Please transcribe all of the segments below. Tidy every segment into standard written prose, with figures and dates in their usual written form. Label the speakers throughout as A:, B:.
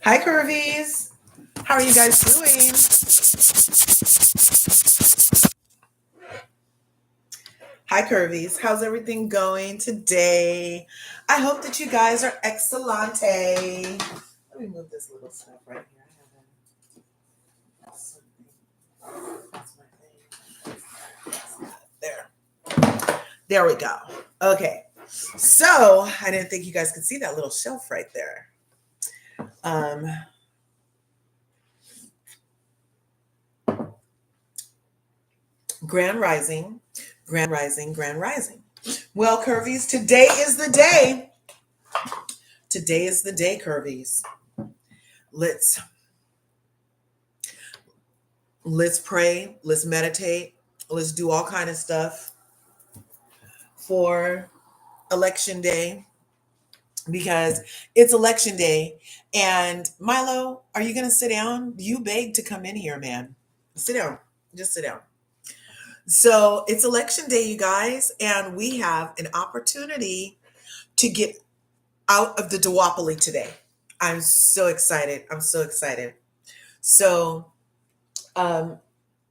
A: Hi, Curvies. How are you guys doing? Hi, Curvies. How's everything going today? I hope that you guys are excellente. Let me move this little stuff right here. I have something. That's my thing. There we go. Okay. So I didn't think you guys could see that little shelf right there. Grand Rising, Grand Rising, Grand Rising. Well, Curvies, today is the day. Today is the day, Curvies. Let's pray, let's meditate, let's do all kind of stuff for election day because it's election day. And Milo, are you going to sit down? You begged to come in here, man. Sit down. Just sit down. So it's election day, you guys, and we have an opportunity to get out of the duopoly today. I'm so excited. I'm so excited. So, I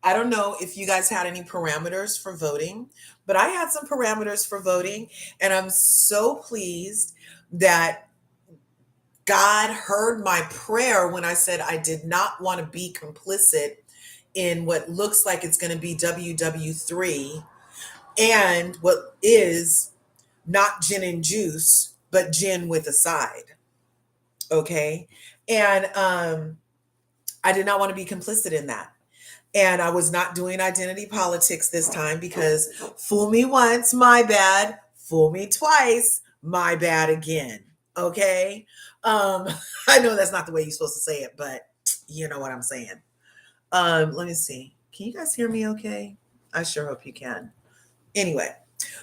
A: don't know if you guys had any parameters for voting, but I had some parameters for voting, and I'm so pleased that God heard my prayer when I said I did not want to be complicit in what looks like it's going to be WW3 and what is not gin and juice, but gin with a side. Okay. And I did not want to be complicit in that. And I was not doing identity politics this time because fool me once, my bad. Fool me twice, my bad again. Okay. Um, I know that's not the way you're supposed to say it, but you know what I'm saying. Let me see. Can you guys hear me okay? I sure hope you can. Anyway,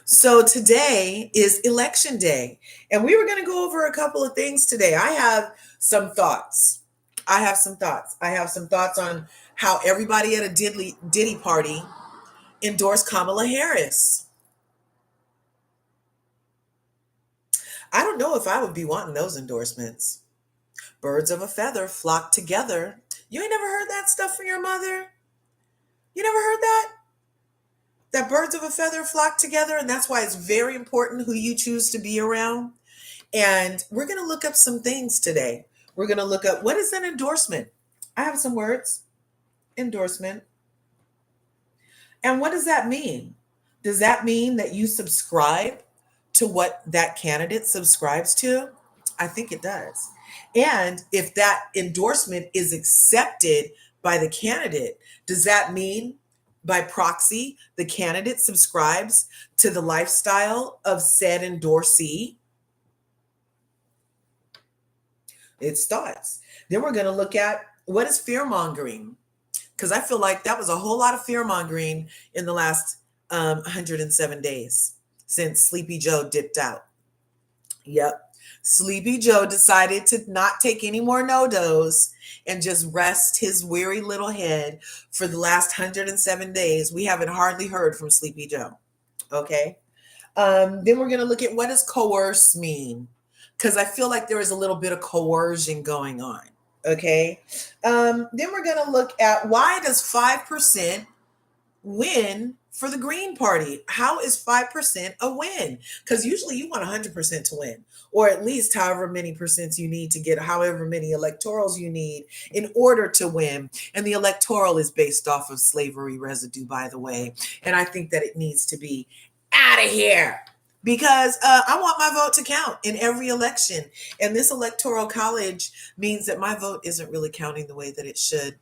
A: so today is election day, and we were going to go over a couple of things today. I have some thoughts. I have some thoughts. I have some thoughts on how everybody at a Diddy party endorsed Kamala Harris. I don't know if I would be wanting those endorsements. Birds of a feather flock together. You ain't never heard that stuff from your mother? You never heard that? That birds of a feather flock together, and that's why it's very important who you choose to be around. And we're going to look up some things today. We're going to look up what is an endorsement. I have some words. Endorsement. And what does that mean? Does that mean that you subscribe to what that candidate subscribes to? I think it does. And if that endorsement is accepted by the candidate, does that mean by proxy the candidate subscribes to the lifestyle of said endorsee? It's thoughts. Then we're going to look at what is fear mongering, because I feel like that was a whole lot of fear mongering in the last 107 days since Sleepy Joe dipped out. Yep. Sleepy Joe decided to not take any more no-dos and just rest his weary little head for the last 107 days. We haven't hardly heard from Sleepy Joe. Okay. Then we're going to look at what does coerce mean? Because I feel like there is a little bit of coercion going on. Okay. Then we're going to look at why does 5% win for the Green Party? How is 5% a win? Because usually you want 100% to win, or at least however many percents you need to get, however many electorals you need in order to win. And the electoral is based off of slavery residue, by the way. And I think that it needs to be out of here because I want my vote to count in every election. And this electoral college means that my vote isn't really counting the way that it should,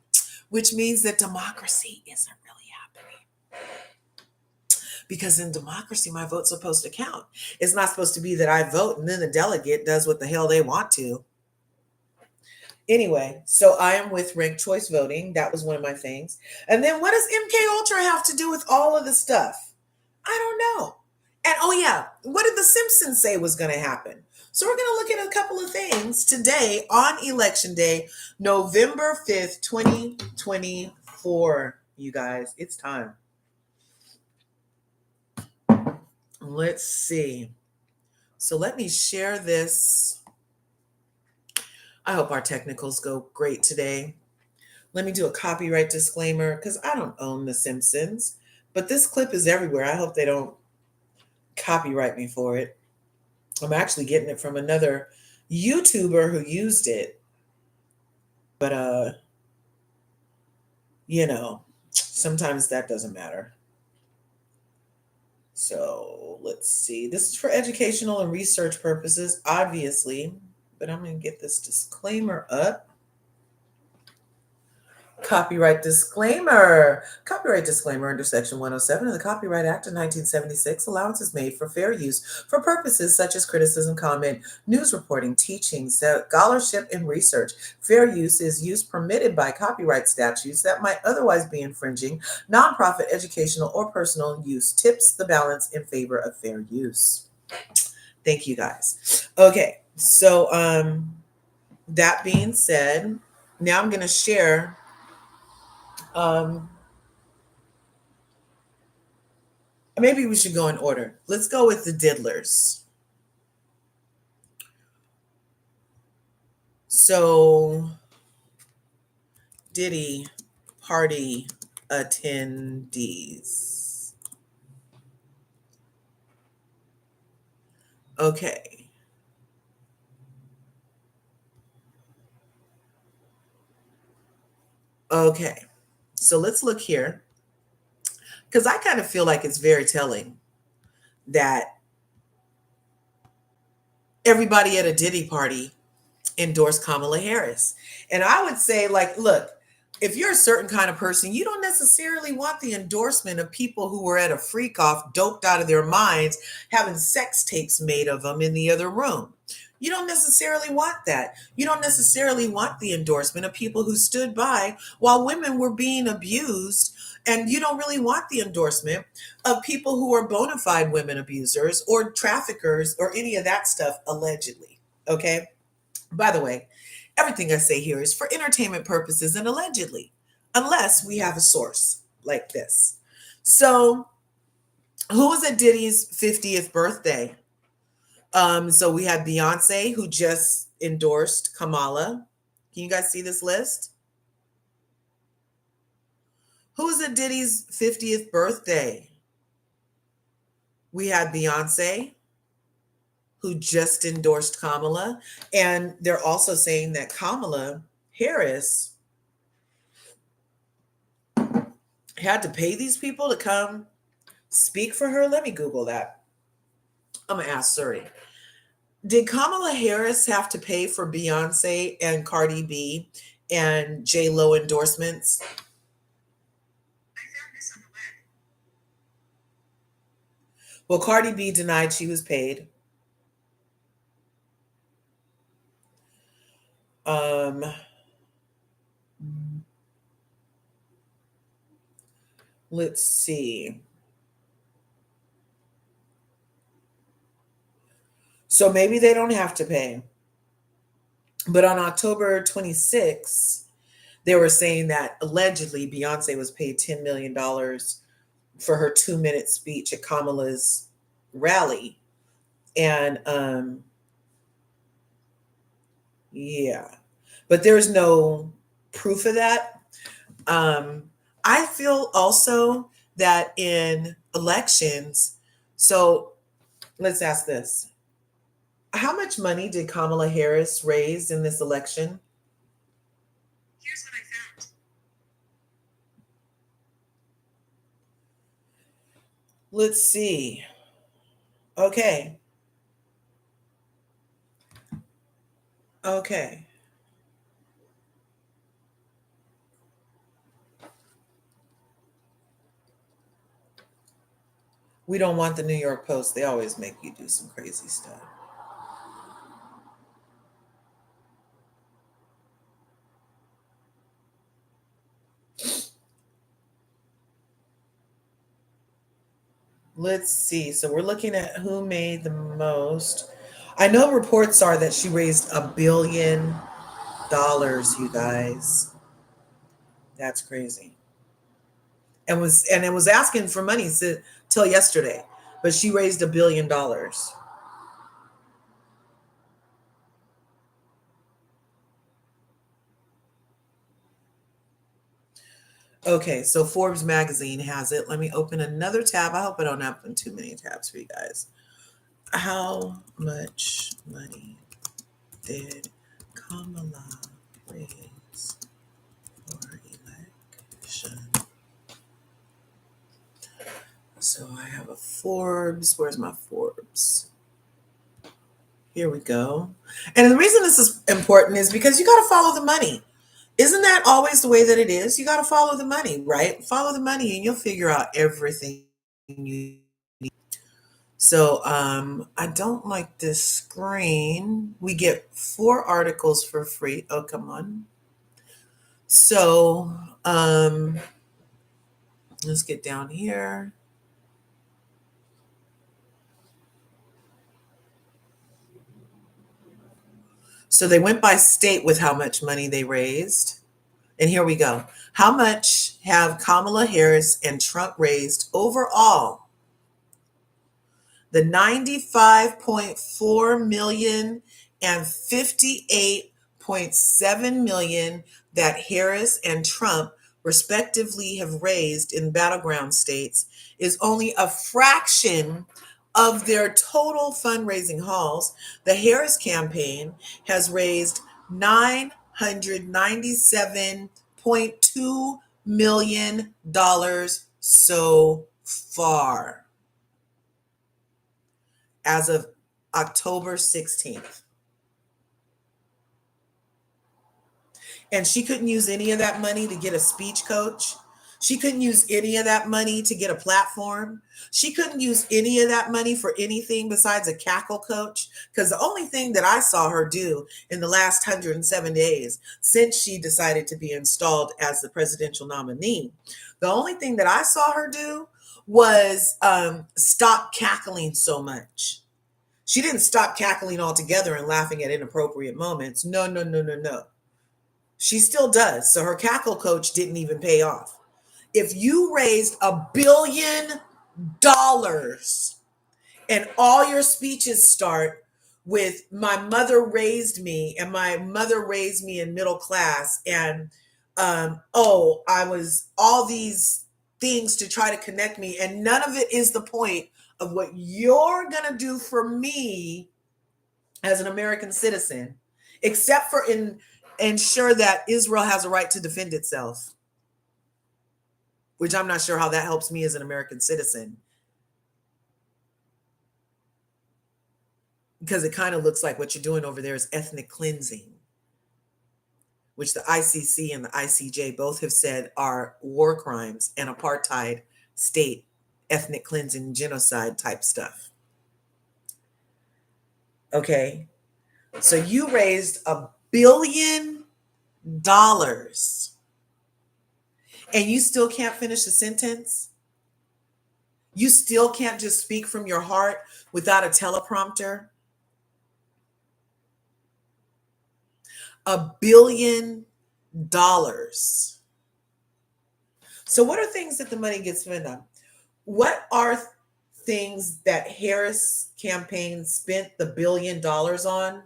A: which means that democracy isn't really happening. Because in democracy, my vote's supposed to count. It's not supposed to be that I vote and then the delegate does what the hell they want to. Anyway, so I am with ranked choice voting. That was one of my things. And then what does MK Ultra have to do with all of the stuff? I don't know. And oh yeah, what did the Simpsons say was going to happen? So we're going to look at a couple of things today on election day, November 5th, 2024. You guys, it's time. Let's see. So let me share this I hope our technicals go great today. Let me do a copyright disclaimer because I don't own The Simpsons, but this clip is everywhere. I hope they don't copyright me for it. I'm actually getting it from another YouTuber who used it, but sometimes that doesn't matter. So let's see. This is for educational and research purposes, obviously, but I'm going to get this disclaimer up. Copyright disclaimer. Copyright disclaimer under Section 107 of the Copyright Act of 1976. Allowance is made for fair use for purposes such as criticism, comment, news reporting, teaching, scholarship, and research. Fair use is use permitted by copyright statutes that might otherwise be infringing. Nonprofit, educational, or personal use tips the balance in favor of fair use. Thank you, guys. Okay, so that being said, now I'm going to share. Maybe we should go in order. Let's go with the Diddlers. So, Diddy party attendees. Okay. Okay. So let's look here. Because I kind of feel like it's very telling that everybody at a Diddy party endorsed Kamala Harris. And I would say, like, look, if you're a certain kind of person, you don't necessarily want the endorsement of people who were at a freak off, doped out of their minds, having sex tapes made of them in the other room. You don't necessarily want that. You don't necessarily want the endorsement of people who stood by while women were being abused. And you don't really want the endorsement of people who are bona fide women abusers or traffickers or any of that stuff, allegedly. Okay. By the way, everything I say here is for entertainment purposes and allegedly, unless we have a source like this. So, who was at Diddy's 50th birthday? So we had Beyonce, who just endorsed Kamala. Can you guys see this list? Who was at Diddy's 50th birthday? We had Beyonce, who just endorsed Kamala. And they're also saying that Kamala Harris had to pay these people to come speak for her. Let me Google that. I'm going to ask Suri. Did Kamala Harris have to pay for Beyonce and Cardi B and J Lo endorsements? Well, Cardi B denied she was paid. Let's see. So maybe they don't have to pay. But on October 26th, they were saying that allegedly Beyonce was paid $10 million for her 2-minute speech at Kamala's rally. And yeah, but there's no proof of that. I feel also that in elections, so let's ask this. How much money did Kamala Harris raise in this election? Here's what I found. Let's see. Okay. Okay. We don't want the New York Post. They always make you do some crazy stuff. Let's see. So we're looking at who made the most. I know reports are that she raised $1 billion, you guys. That's crazy. And it was asking for money till yesterday, but she raised $1 billion. Okay, so Forbes magazine has it. Let me open another tab. I hope I don't open too many tabs for you guys. How much money did Kamala raise for election? So I have a Forbes. Where's my Forbes? Here we go. And the reason this is important is because you got to follow the money. Isn't that always the way that it is? You got to follow the money, right? Follow the money and you'll figure out everything you need. So I don't like this screen. We get 4 articles for free. Oh, come on. So let's get down here. So they went by state with how much money they raised. And here we go. How much have Kamala Harris and Trump raised overall? The 95.4 million and 58.7 million that Harris and Trump respectively have raised in battleground states is only a fraction of their total fundraising hauls. The Harris campaign has raised $997.2 million so far as of October 16th. And she couldn't use any of that money to get a speech coach. She couldn't use any of that money to get a platform. She couldn't use any of that money for anything besides a cackle coach. Because the only thing that I saw her do in the last 107 days since she decided to be installed as the presidential nominee, the only thing that I saw her do was stop cackling so much. She didn't stop cackling altogether and laughing at inappropriate moments. No, no, no, no, no. She still does. So her cackle coach didn't even pay off. If you raised $1 billion and all your speeches start with my mother raised me and my mother raised me in middle class and I was all these things to try to connect me and none of it is the point of what you're going to do for me as an American citizen, except for ensure that Israel has a right to defend itself, which I'm not sure how that helps me as an American citizen, because it kind of looks like what you're doing over there is ethnic cleansing, which the ICC and the ICJ both have said are war crimes and apartheid state ethnic cleansing, genocide type stuff. Okay. So you raised $1 billion and you still can't finish a sentence? You still can't just speak from your heart without a teleprompter? $1 billion. So, what are things that the money gets spent on? What are things that Harris campaign spent the $1 billion on?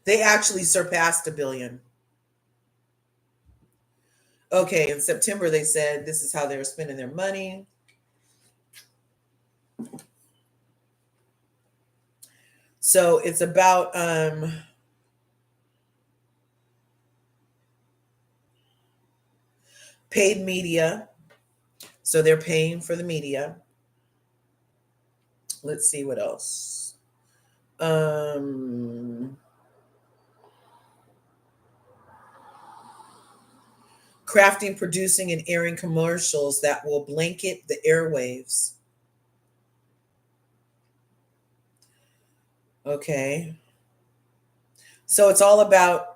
A: They actually surpassed $1 billion. Okay, in September, they said this is how they were spending their money. So it's about paid media. So they're paying for the media. Let's see what else. Crafting, producing, and airing commercials that will blanket the airwaves. Okay. So it's all about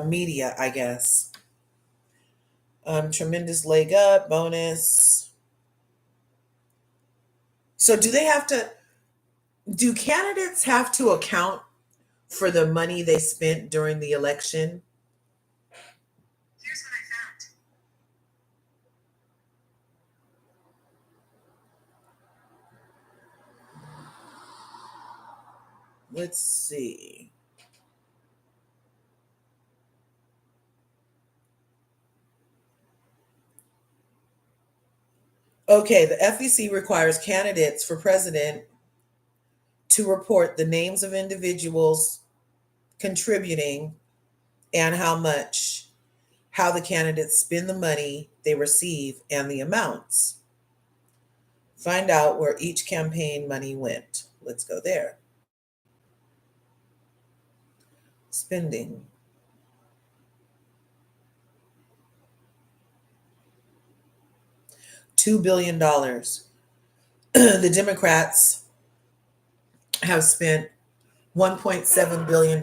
A: media, I guess. Tremendous leg up, bonus. So do candidates have to account for the money they spent during the election? Here's what I found. Let's see. Okay, the FEC requires candidates for president to report the names of individuals contributing and how much, how the candidates spend the money they receive, and the amounts. Find out where each campaign money went. Let's go there. Spending. $2 billion. The Democrats have spent $1.7 billion.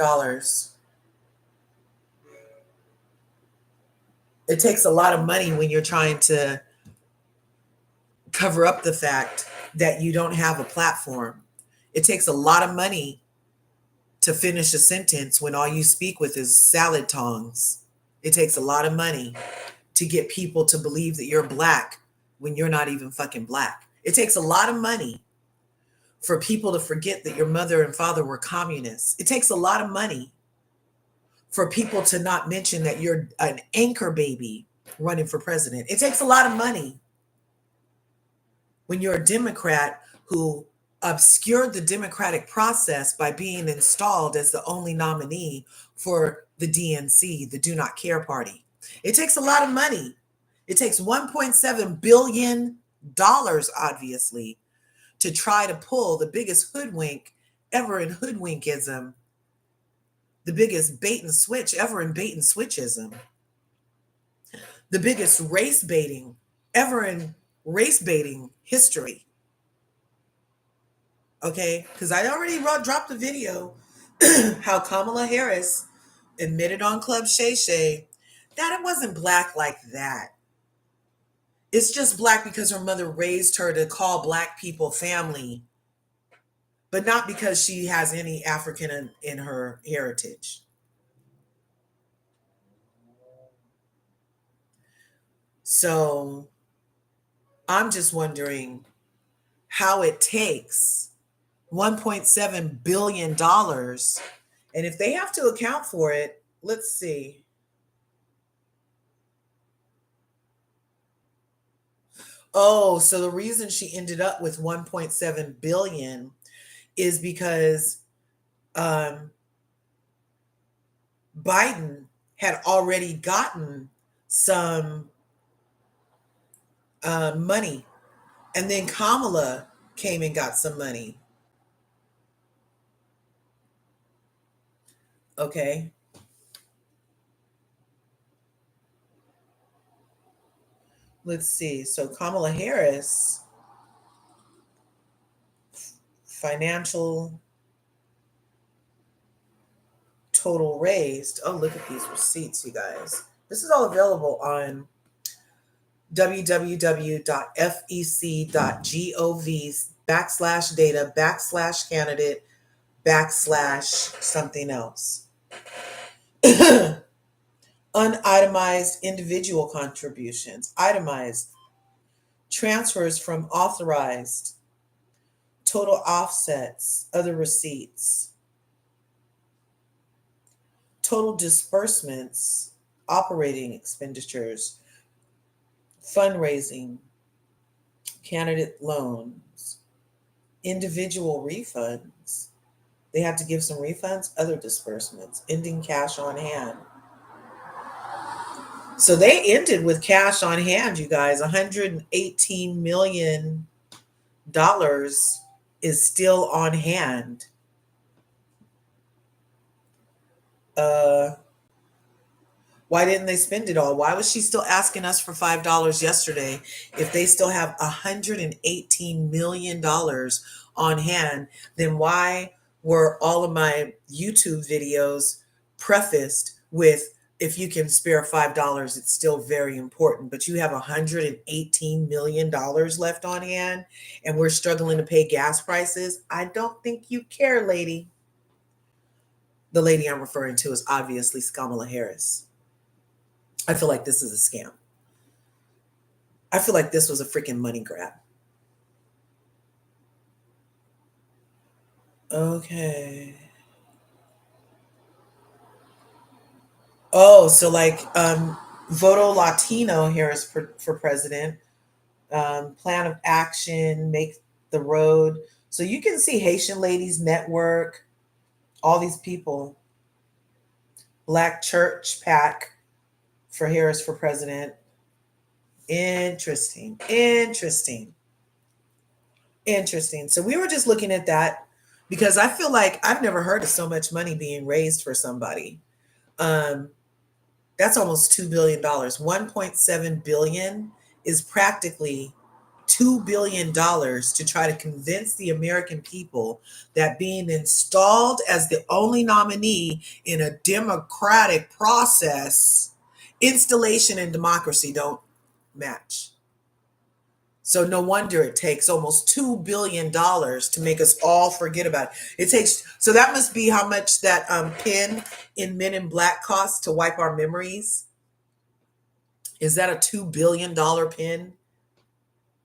A: It takes a lot of money when you're trying to cover up the fact that you don't have a platform. It takes a lot of money to finish a sentence when all you speak with is salad tongs. It takes a lot of money to get people to believe that you're black when you're not even fucking black. It takes a lot of money for people to forget that your mother and father were communists. It takes a lot of money for people to not mention that you're an anchor baby running for president. It takes a lot of money when you're a Democrat who obscured the democratic process by being installed as the only nominee for the DNC, the Do Not Care Party. It takes a lot of money. It takes $1.7 billion, obviously, to try to pull the biggest hoodwink ever in hoodwinkism, the biggest bait and switch ever in bait and switchism, the biggest race baiting ever in race baiting history. Okay, because I already dropped a video how Kamala Harris admitted on Club Shay Shay that it wasn't black like that. It's just black because her mother raised her to call black people family, but not because she has any African in her heritage. So I'm just wondering how it takes $1.7 billion. And if they have to account for it, let's see. Oh, so the reason she ended up with 1.7 billion is because um, Biden had already gotten some money, and then Kamala came and got some money. Okay. Let's see. So Kamala Harris, financial total raised. Oh, look at these receipts, you guys. This is all available on www.fec.gov/data/candidate something else. Unitemized individual contributions, itemized transfers from authorized, total offsets, other receipts, total disbursements, operating expenditures, fundraising, candidate loans, individual refunds. They have to give some refunds, other disbursements, ending cash on hand. So they ended with cash on hand, you guys. $118 million is still on hand. Uh, why didn't they spend it all? Why was she still asking us for $5 yesterday if they still have $118 million on hand? Then why were all of my YouTube videos prefaced with, if you can spare $5, it's still very important, but you have $118 million left on hand and we're struggling to pay gas prices? I don't think you care, lady. The lady I'm referring to is obviously Kamala Harris. I feel like this is a scam. I feel like this was a freaking money grab. Okay. Oh, so like Voto Latino here is for president. Plan of action, make the road. So you can see Haitian Ladies Network, all these people. Black Church PAC for Harris for president. Interesting. Interesting. Interesting. So we were just looking at that because I feel like I've never heard of so much money being raised for somebody. Um, that's almost $2 billion. 1.7 billion is practically $2 billion to try to convince the American people that being installed as the only nominee in a democratic process, installation and democracy don't match. So no wonder it takes almost $2 billion to make us all forget about it. It takes so that must be how much that pin in Men in Black costs to wipe our memories. Is that a $2 billion pin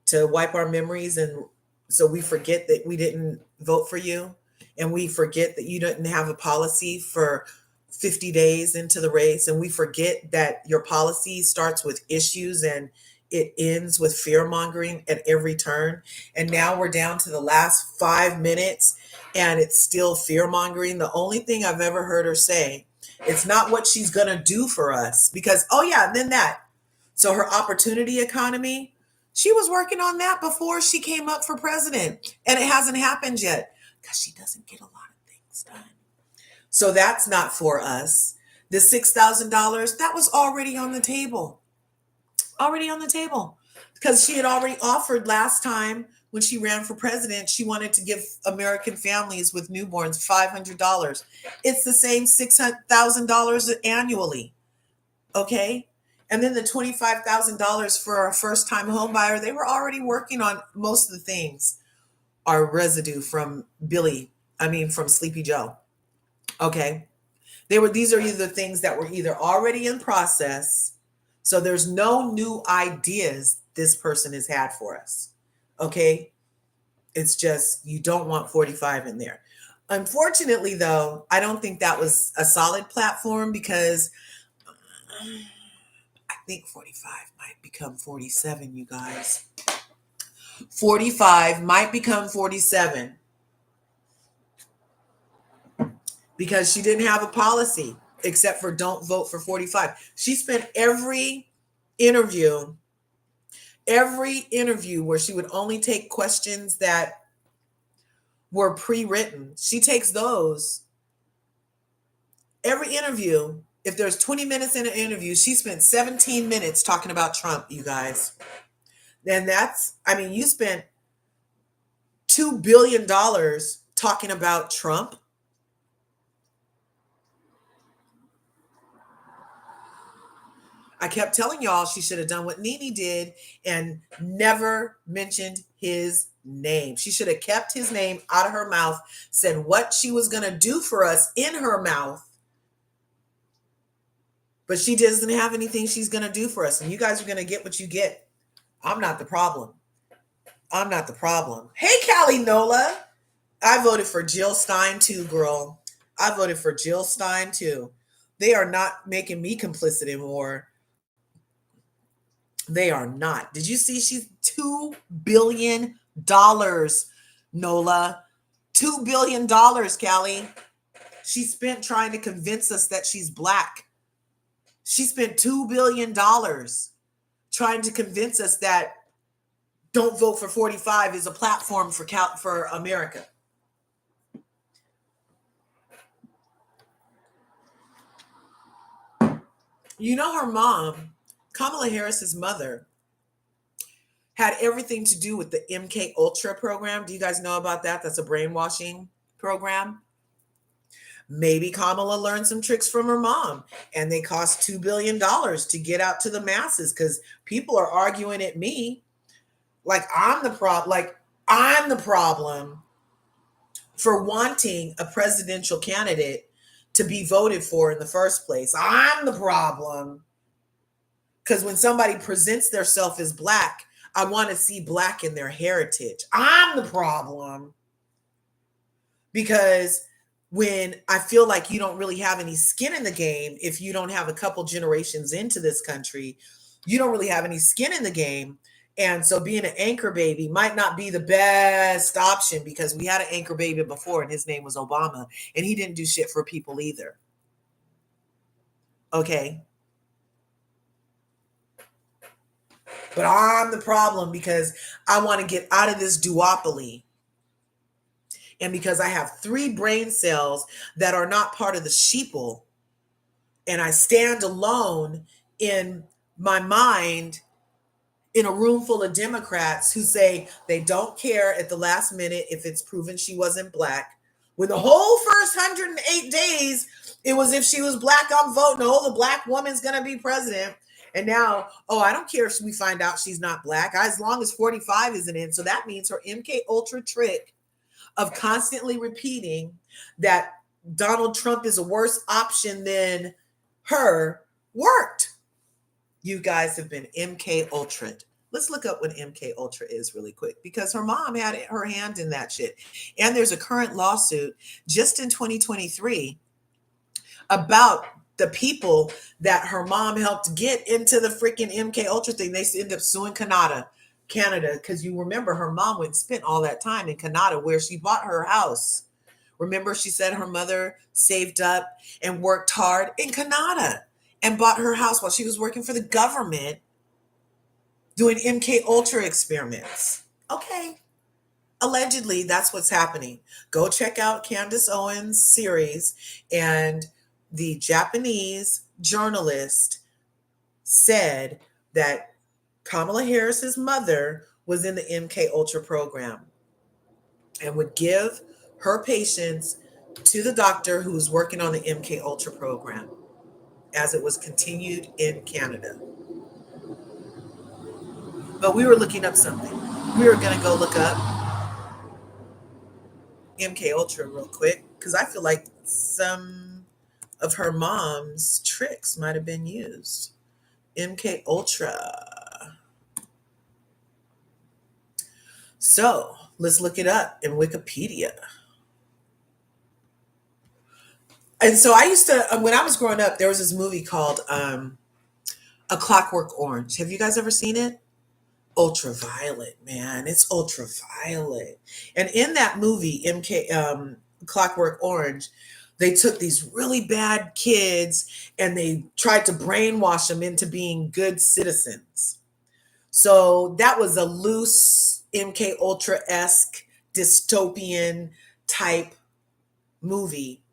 A: to wipe our memories, and so we forget that we didn't vote for you, and we forget that you didn't have a policy for 50 days into the race, and we forget that your policy starts with issues and it ends with fear mongering at every turn. And now we're down to the last 5 minutes and it's still fear mongering. The only thing I've ever heard her say, it's not what she's going to do for us, because oh yeah, and then that, so her opportunity economy, she was working on that before she came up for president, and it hasn't happened yet because she doesn't get a lot of things done. So that's not for us. The $6,000, that was already on the table, already on the table, because she had already offered last time when she ran for president. She wanted to give American families with newborns $500. It's the same $6,000 annually. Okay. And then the $25,000 for a first time home buyer, they were already working on most of the things, are residue from from Sleepy Joe. Okay. These are either things that were either already in process. So there's no new ideas this person has had for us. Okay. It's just, you don't want 45 in there. Unfortunately, though, I don't think that was a solid platform because I think 45 might become 47, you guys. 45 might become 47 because she didn't have a policy except for don't vote for 45. She spent interview, every interview where she would only take questions that were pre-written. She takes those. Every interview, if there's 20 minutes in an interview, she spent 17 minutes talking about Trump, you guys. Then you spent $2 billion talking about Trump. I kept telling y'all she should have done what Nene did and never mentioned his name. She should have kept his name out of her mouth, said what she was going to do for us in her mouth, but she doesn't have anything she's going to do for us. And you guys are going to get what you get. I'm not the problem. I'm not the problem. Hey, Callie Nola. I voted for Jill Stein too, girl. I voted for Jill Stein too. They are not making me complicit anymore. They are not. Did you see she's $2 billion, Nola? $2 billion, Callie. She spent trying to convince us that she's black. She spent $2 billion trying to convince us that don't vote for 45 is a platform for America. You know, her mom, Kamala Harris's mother, had everything to do with the MK Ultra program. Do you guys know about that? That's a brainwashing program. Maybe Kamala learned some tricks from her mom, and they cost $2 billion to get out to the masses because people are arguing at me like I'm the problem for wanting a presidential candidate to be voted for in the first place. I'm the problem because when somebody presents themselves as black, I want to see black in their heritage. I'm the problem. because when I feel like you don't really have any skin in the game, if you don't have a couple generations into this country, you don't really have any skin in the game. And so being an anchor baby might not be the best option, because we had an anchor baby before and his name was Obama, and he didn't do shit for people either. Okay. But I'm the problem because I want to get out of this duopoly. And because I have 3 brain cells that are not part of the sheeple, and I stand alone in my mind in a room full of Democrats who say they don't care at the last minute if it's proven she wasn't black. When the whole first 108 days, it was if she was black, I'm voting. Oh, the black woman's going to be president. And now, oh, I don't care if we find out she's not black, as long as 45 isn't in. So that means her MK Ultra trick of constantly repeating that Donald Trump is a worse option than her worked. You guys have been MK Ultra. Let's look up what MK Ultra is really quick, because her mom had her hand in that shit. And there's a current lawsuit just in 2023 about the people that her mom helped get into the freaking MK Ultra thing. They ended up suing Canada, because you remember her mom went and spent all that time in Canada where she bought her house. Remember, she said her mother saved up and worked hard in Canada and bought her house while she was working for the government doing MK Ultra experiments. Okay. Allegedly, that's what's happening. Go check out Candace Owens' series. And the Japanese journalist said that Kamala Harris's mother was in the MK Ultra program and would give her patients to the doctor who was working on the MK Ultra program as it was continued in Canada. But we were looking up something. We were going to go look up MK Ultra real quick, because I feel like some of her mom's tricks might have been used. MK Ultra. So let's look it up in Wikipedia. And so I used to, when I was growing up, there was this movie called A Clockwork Orange. Have you guys ever seen it? Ultraviolet, man. It's ultraviolet. And in that movie, Clockwork Orange, they took these really bad kids and they tried to brainwash them into being good citizens. So that was a loose MK Ultra-esque dystopian type movie,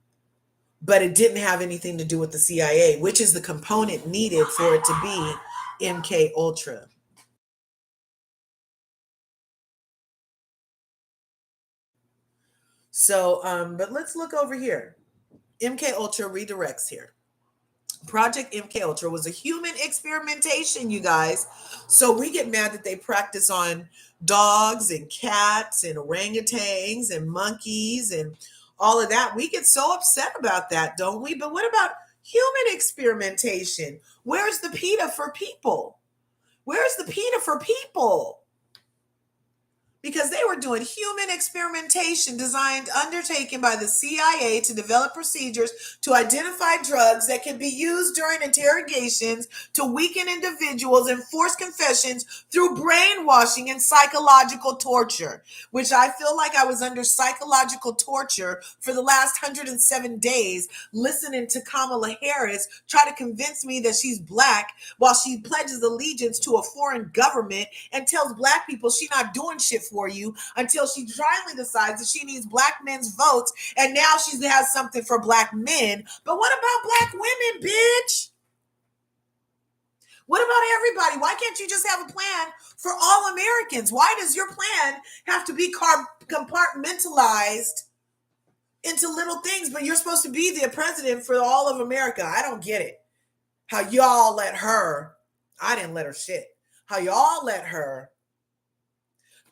A: but it didn't have anything to do with the CIA, which is the component needed for it to be MK Ultra. So, but let's look over here. MK Ultra redirects here. Project MK Ultra was a human experimentation, you guys. So we get mad that they practice on dogs and cats and orangutans and monkeys and all of that. We get so upset about that, don't we? But what about human experimentation? Where's the PETA for people? Where's the PETA for people? Because they were doing human experimentation undertaken by the CIA to develop procedures to identify drugs that can be used during interrogations to weaken individuals and force confessions through brainwashing and psychological torture, which I feel like I was under psychological torture for the last 107 days listening to Kamala Harris try to convince me that she's black while she pledges allegiance to a foreign government and tells black people she's not doing shit for you until she finally decides that she needs black men's votes, and now she has something for black men. But what about black women, bitch? What about everybody? Why can't you just have a plan for all Americans? Why does your plan have to be compartmentalized into little things, but you're supposed to be the president for all of America? I don't get it. How y'all let her, I didn't let her shit. How y'all let her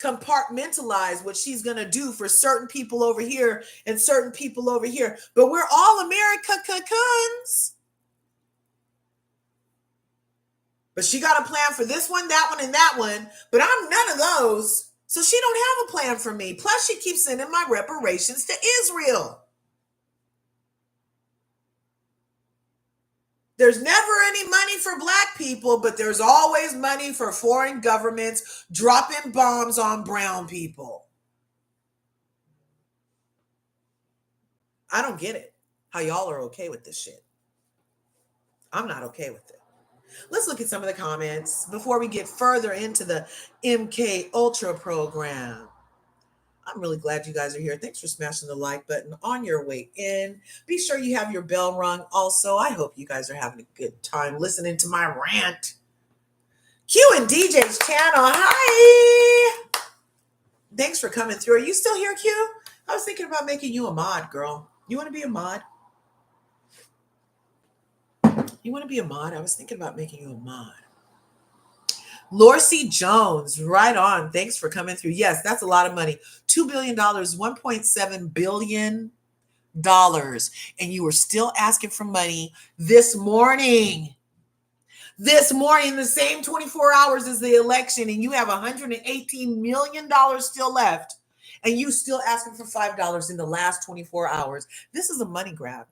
A: compartmentalize what she's going to do for certain people over here and certain people over here. But we're all America cocoons. But she got a plan for this one, that one, and that one. But I'm none of those. So she don't have a plan for me. Plus, she keeps sending my reparations to Israel. There's never any money for black people, but there's always money for foreign governments dropping bombs on brown people. I don't get it. How y'all are okay with this shit. I'm not okay with it. Let's look at some of the comments before we get further into the MK Ultra program. I'm really glad you guys are here. Thanks for smashing the like button on your way in. Be sure you have your bell rung. Also, I hope you guys are having a good time listening to my rant. Q and DJ's channel. Hi. Thanks for coming through. Are you still here, Q? I was thinking about making you a mod, girl. You want to be a mod? You want to be a mod? I was thinking about making you a mod. Lorcy Jones, right on. Thanks for coming through. Yes, that's a lot of money. $2 billion, $1.7 billion. And you were still asking for money this morning. This morning, the same 24 hours as the election, and you have $118 million still left. And you still asking for $5 in the last 24 hours. This is a money grab.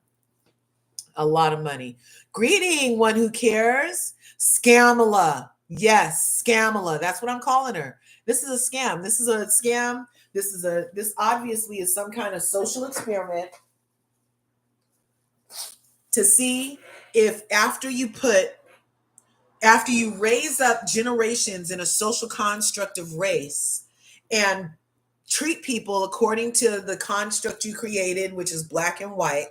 A: A lot of money. Greeting, one who cares. Scamala. Yes, Scamala. That's what I'm calling her. This is a scam. This is a scam. This obviously is some kind of social experiment to see if after you raise up generations in a social construct of race and treat people according to the construct you created, which is black and white,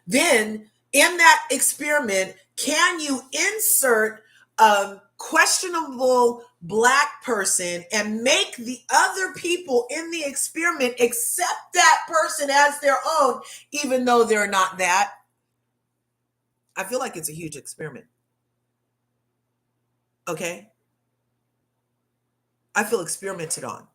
A: then in that experiment, can you insert a questionable black person and make the other people in the experiment accept that person as their own, even though they're not that? I feel like it's a huge experiment. Okay? I feel experimented on.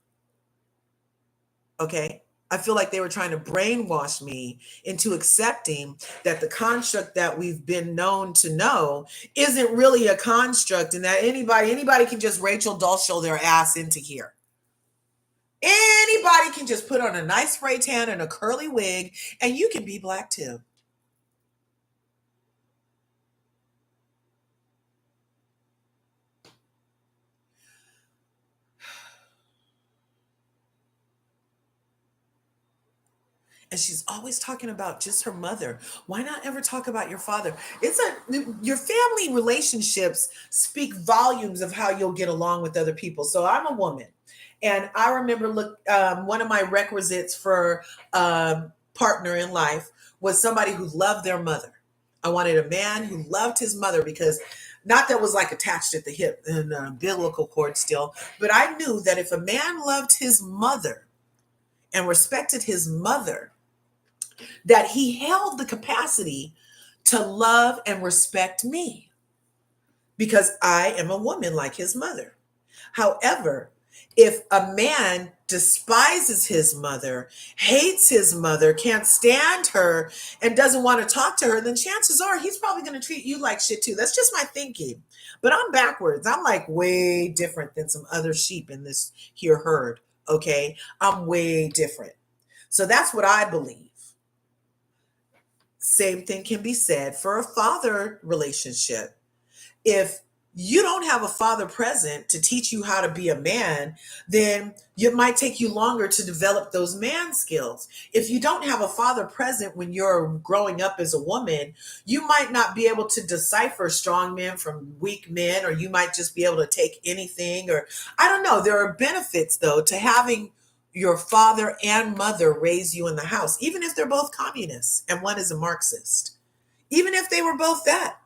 A: Okay? I feel like they were trying to brainwash me into accepting that the construct that we've been known to know isn't really a construct, and that anybody can just Rachel Dolezal their ass into here. Anybody can just put on a nice spray tan and a curly wig, and you can be black too. And she's always talking about just her mother. Why not ever talk about your father? Your family relationships speak volumes of how you'll get along with other people. So I'm a woman, and I remember one of my requisites for a partner in life was somebody who loved their mother. I wanted a man who loved his mother, because not that was like attached at the hip and umbilical cord still, but I knew that if a man loved his mother and respected his mother, that he held the capacity to love and respect me, because I am a woman like his mother. However, if a man despises his mother, hates his mother, can't stand her, and doesn't want to talk to her, then chances are he's probably going to treat you like shit too. That's just my thinking. But I'm backwards. I'm like way different than some other sheep in this here herd. Okay. I'm way different. So that's what I believe. Same thing can be said for a father relationship. If you don't have a father present to teach you how to be a man, then it might take you longer to develop those man skills. If you don't have a father present when you're growing up as a woman, you might not be able to decipher strong men from weak men, or you might just be able to take anything, or I don't know. There are benefits, though, to having your father and mother raise you in the house, even if they're both communists and one is a Marxist, even if they were both that.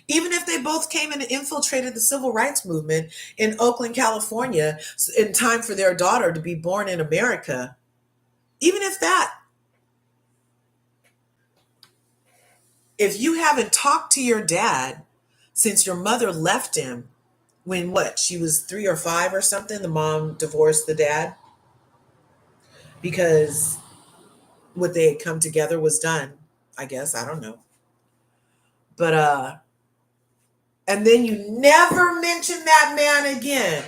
A: Even if they both came and infiltrated the civil rights movement in Oakland, California, in time for their daughter to be born in America, even if that, if you haven't talked to your dad since your mother left him when she was 3 or 5 or something, the mom divorced the dad because what they had come together was done, I guess. I don't know. But and then you never mention that man again.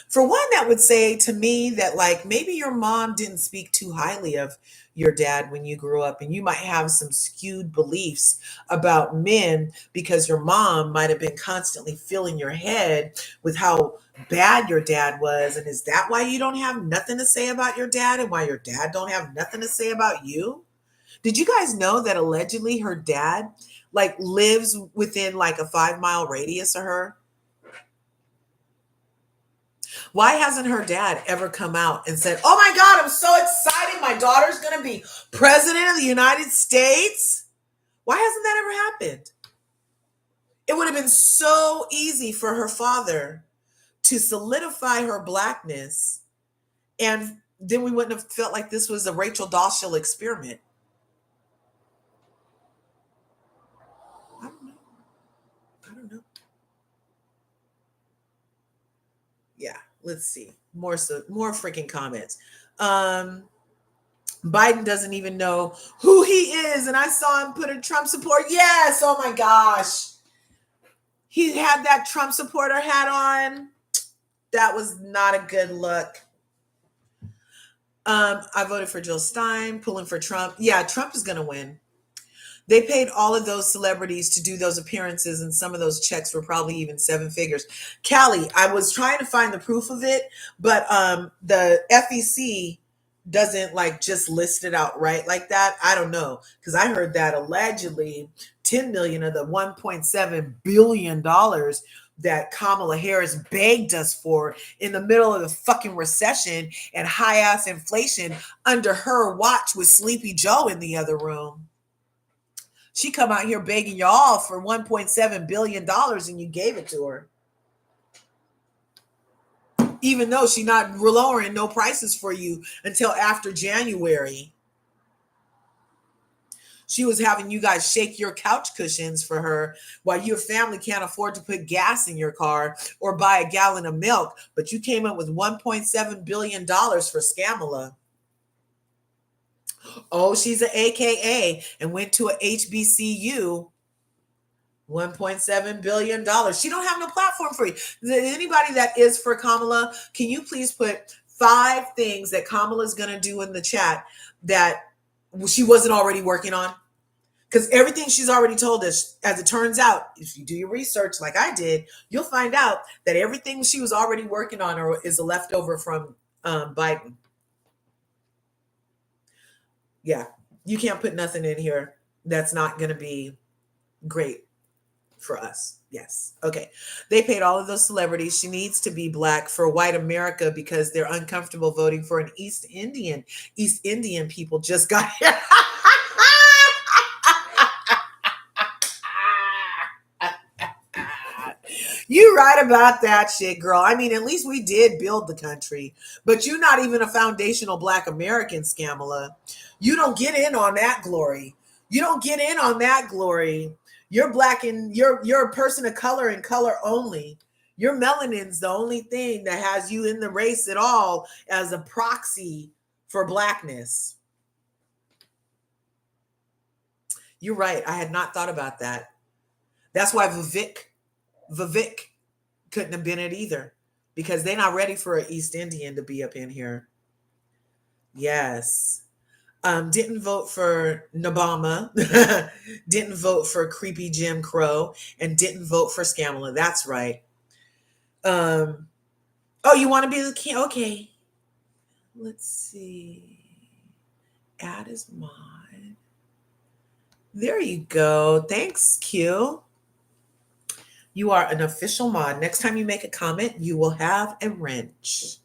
A: For one, that would say to me that, like, maybe your mom didn't speak too highly of your dad when you grew up, and you might have some skewed beliefs about men because your mom might have been constantly filling your head with how bad your dad was. And is that why you don't have nothing to say about your dad, and why your dad don't have nothing to say about you? Did you guys know that allegedly her dad, like, lives within like a 5 mile radius of her? Why hasn't her dad ever come out and said, "Oh my God, I'm so excited. My daughter's going to be president of the United States"? Why hasn't that ever happened? It would have been so easy for her father to solidify her blackness, and then we wouldn't have felt like this was a Rachel Dolezal experiment. I don't know. I don't know. Yeah, let's see. More freaking comments. Um Biden doesn't even know who he is, and I saw him put a Trump support. Yes, oh my gosh. He had that Trump supporter hat on. That was not a good look. I voted for Jill Stein, pulling for Trump. Yeah, Trump is going to win. They paid all of those celebrities to do those appearances, and some of those checks were probably even seven figures. Callie, I was trying to find the proof of it, but the FEC doesn't like just list it out right like that. I don't know, because I heard that allegedly 10 million of the 1.7 billion dollars that Kamala Harris begged us for in the middle of the fucking recession and high ass inflation under her watch with Sleepy Joe in the other room. She come out here begging y'all for $1.7 billion and you gave it to her. Even though she not lowering no prices for you until after January. She was having you guys shake your couch cushions for her while your family can't afford to put gas in your car or buy a gallon of milk. But you came up with $1.7 billion for Scamala. Oh, she's an AKA and went to a HBCU. $1.7 billion. She don't have no platform for you. Anybody that is for Kamala, can you please put 5 things that Kamala is going to do in the chat that she wasn't already working on? Because everything she's already told us, as it turns out, if you do your research like I did, you'll find out that everything she was already working on is a leftover from Biden. Yeah, you can't put nothing in here that's not going to be great for us. Yes. Okay. They paid all of those celebrities. She needs to be black for white America because they're uncomfortable voting for an East Indian. East Indian people just got here. You right about that shit, girl. I mean, at least we did build the country, but you're not even a foundational black American, Scamala. You don't get in on that glory. You don't get in on that glory. You're black and you're a person of color and color only. Your melanin's the only thing that has you in the race at all as a proxy for blackness. You're right. I had not thought about that. That's why Vivek couldn't have been it either, because they're not ready for an East Indian to be up in here. Yes. Didn't vote for Obama, didn't vote for creepy Jim Crow, and didn't vote for Scamala. That's right. Um, oh, you want to be the king? Okay. Let's see. Add as mod. There you go. Thanks, Q. You are an official mod. Next time you make a comment, you will have a wrench.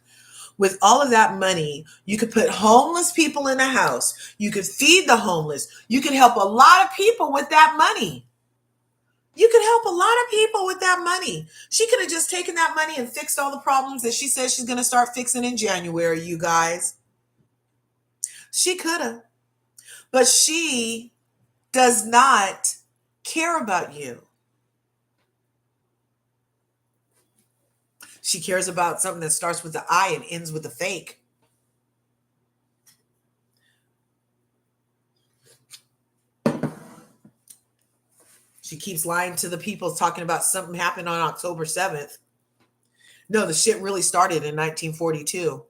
A: With all of that money, you could put homeless people in a house. You could feed the homeless. You could help a lot of people with that money. You could help a lot of people with that money. She could have just taken that money and fixed all the problems that she says she's going to start fixing in January, you guys. She could have. But she does not care about you. She cares about something that starts with the I and ends with the fake. She keeps lying to the people, talking about something happened on October 7th. No, the shit really started in 1942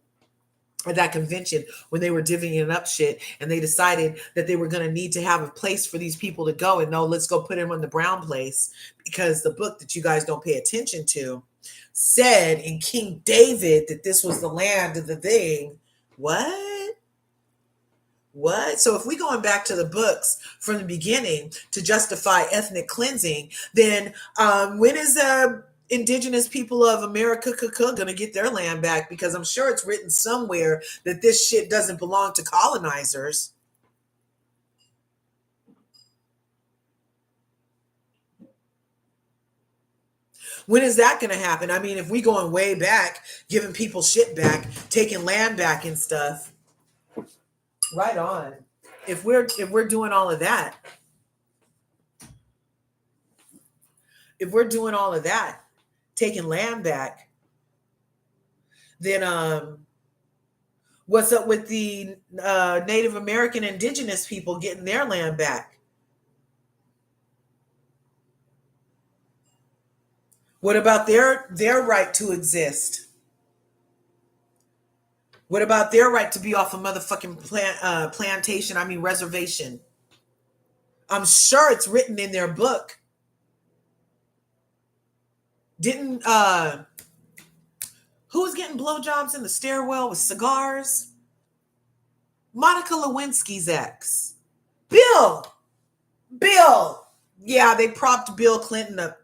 A: at that convention when they were divvying up shit, and they decided that they were going to need to have a place for these people to go, and no, let's go put them in the brown place, because the book that you guys don't pay attention to said in King David that this was the land of the thing. What? So if we going back to the books from the beginning to justify ethnic cleansing, then when is indigenous people of America going to get their land back? Because I'm sure it's written somewhere that this shit doesn't belong to colonizers. When is that going to happen? I mean, if we going way back, giving people shit back, taking land back and stuff, right on. If we're doing all of that, if we're doing all of that, taking land back, then what's up with the Native American indigenous people getting their land back? What about their right to exist? What about their right to be off a motherfucking plantation? I mean reservation. I'm sure it's written in their book. Didn't who was getting blowjobs in the stairwell with cigars? Monica Lewinsky's ex. Bill. Bill. Yeah, they propped Bill Clinton up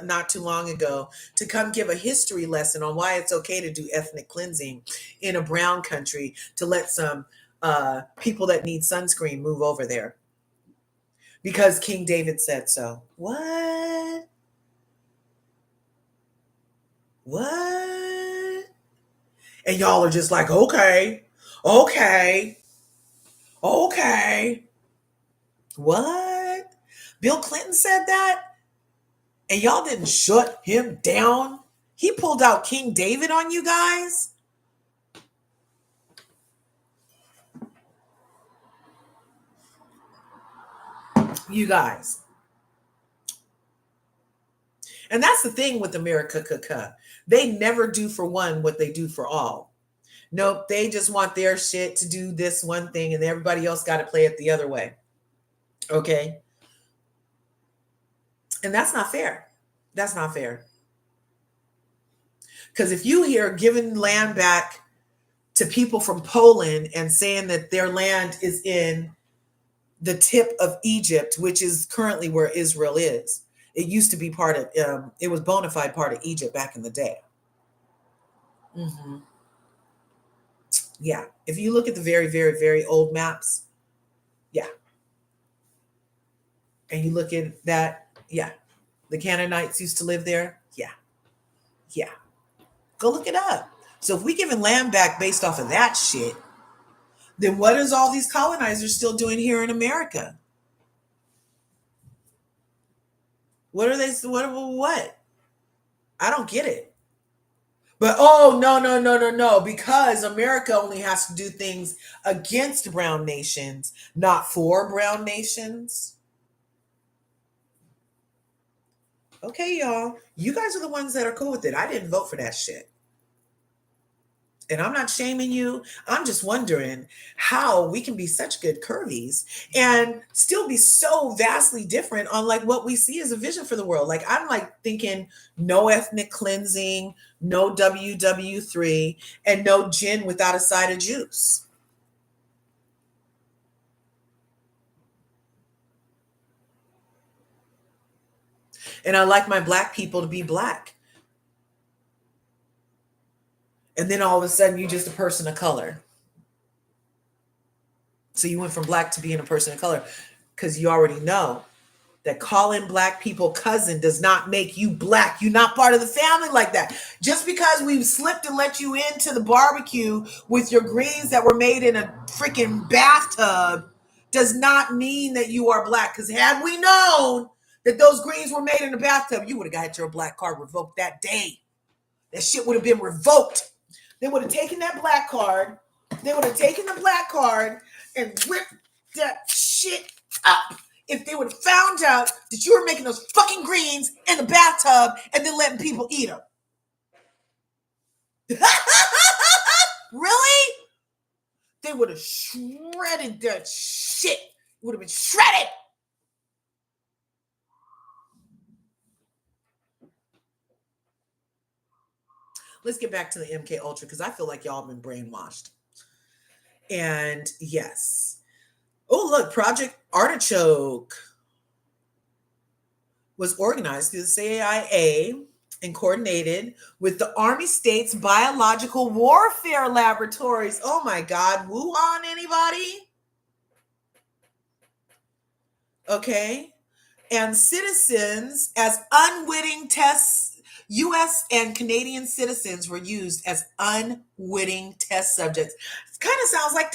A: not too long ago to come give a history lesson on why it's okay to do ethnic cleansing in a brown country, to let some people that need sunscreen move over there because King David said so. What? What? And y'all are just like, okay, okay, okay. What? Bill Clinton said that? And y'all didn't shut him down? He pulled out King David on you guys? You guys. And that's the thing with America. They never do for one what they do for all. Nope, they just want their shit to do this one thing and everybody else got to play it the other way. Okay? And that's not fair. That's not fair. Because if you hear giving land back to people from Poland and saying that their land is in the tip of Egypt, which is currently where Israel is, it used to be part of, it was bona fide part of Egypt back in the day. Hmm. Yeah. If you look at the very, very, very old maps, yeah. And you look at that, yeah. The Canaanites used to live there. Yeah. Yeah. Go look it up. So if we giving land back based off of that shit, then what is all these colonizers still doing here in America? What are they? What? I don't get it. But oh no, no, no, no, no, because America only has to do things against brown nations, not for brown nations. Okay, y'all. You guys are the ones that are cool with it. I didn't vote for that shit. And I'm not shaming you. I'm just wondering how we can be such good curvies and still be so vastly different on like what we see as a vision for the world. Like I'm like thinking no ethnic cleansing, no WW3, and no gin without a side of juice. And I like my black people to be black. And then all of a sudden you're just a person of color. So you went from black to being a person of color because you already know that calling black people cousin does not make you black. You're not part of the family like that. Just because we've slipped and let you into the barbecue with your greens that were made in a freaking bathtub does not mean that you are black. Because had we known that those greens were made in a bathtub, you would have got your black card revoked that day. That shit would have been revoked. They would have taken that black card. They would have taken the black card and ripped that shit up if they would have found out that you were making those fucking greens in the bathtub and then letting people eat them. would have shredded that shit. It would have been shredded. Let's get back to the MK Ultra because I feel like y'all have been brainwashed. And yes. Oh, look, Project Artichoke was organized through the CIA and coordinated with the Army States Biological Warfare Laboratories. Oh my God, Wuhan, anybody? Okay. And citizens as unwitting tests, US and Canadian citizens were used as unwitting test subjects. It kind of sounds like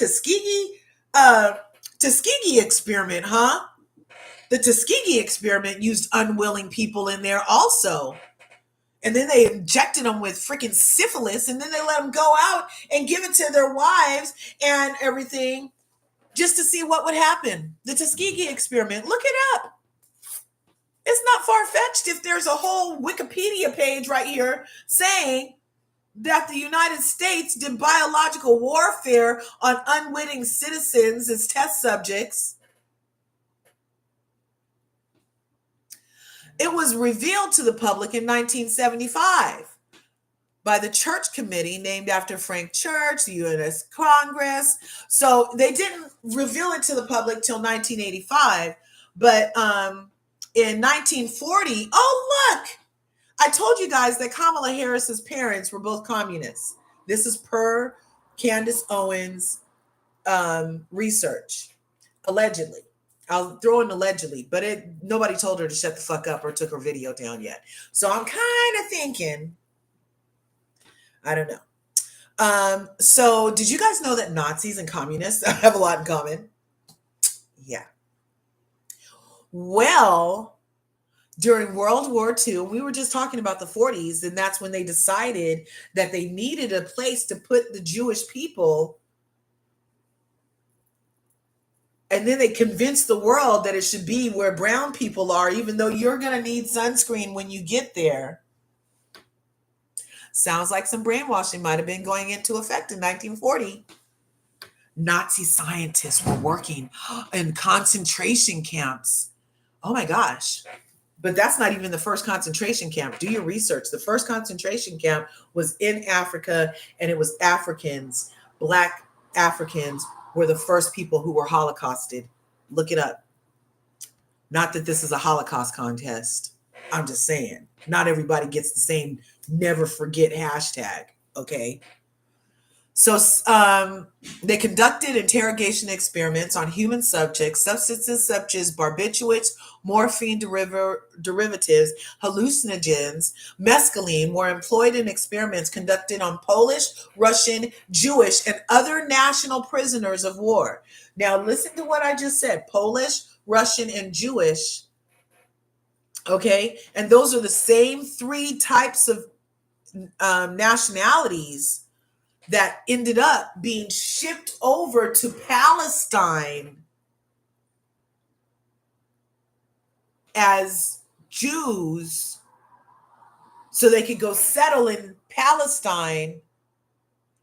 A: Tuskegee experiment, huh? The Tuskegee experiment used unwilling people in there also. And then they injected them with freaking syphilis, and then they let them go out and give it to their wives and everything just to see what would happen. The Tuskegee experiment, look it up. It's not far-fetched if there's a whole Wikipedia page right here saying that the United States did biological warfare on unwitting citizens as test subjects. It was revealed to the public in 1975 by the Church Committee, named after Frank Church, the U.S. Congress. So they didn't reveal it to the public till 1985. But in 1940, oh, look, I told you guys that Kamala Harris's parents were both communists. This is per Candace Owens' research, allegedly. I'll throw in allegedly, but nobody told her to shut the fuck up or took her video down yet. So I'm kind of thinking, I don't know. So did you guys know that Nazis and communists have a lot in common? Yeah. Well, during World War II, we were just talking about the 40s, and that's when they decided that they needed a place to put the Jewish people. And then they convinced the world that it should be where brown people are, even though you're going to need sunscreen when you get there. Sounds like some brainwashing might have been going into effect in 1940. Nazi scientists were working in concentration camps. Oh my gosh. But that's not even the first concentration camp. Do your research. The first concentration camp was in Africa, and it was Africans. Black Africans were the first people who were Holocausted. Look it up. Not that this is a Holocaust contest. I'm just saying, not everybody gets the same never forget hashtag, okay? So they conducted interrogation experiments on human subjects. Substances such as barbiturates, morphine derivatives, hallucinogens, mescaline were employed in experiments conducted on Polish, Russian, Jewish, and other national prisoners of war. Now, listen to what I just said. Polish, Russian, and Jewish. Okay? And those are the same three types of nationalities that ended up being shipped over to Palestine as Jews so they could go settle in Palestine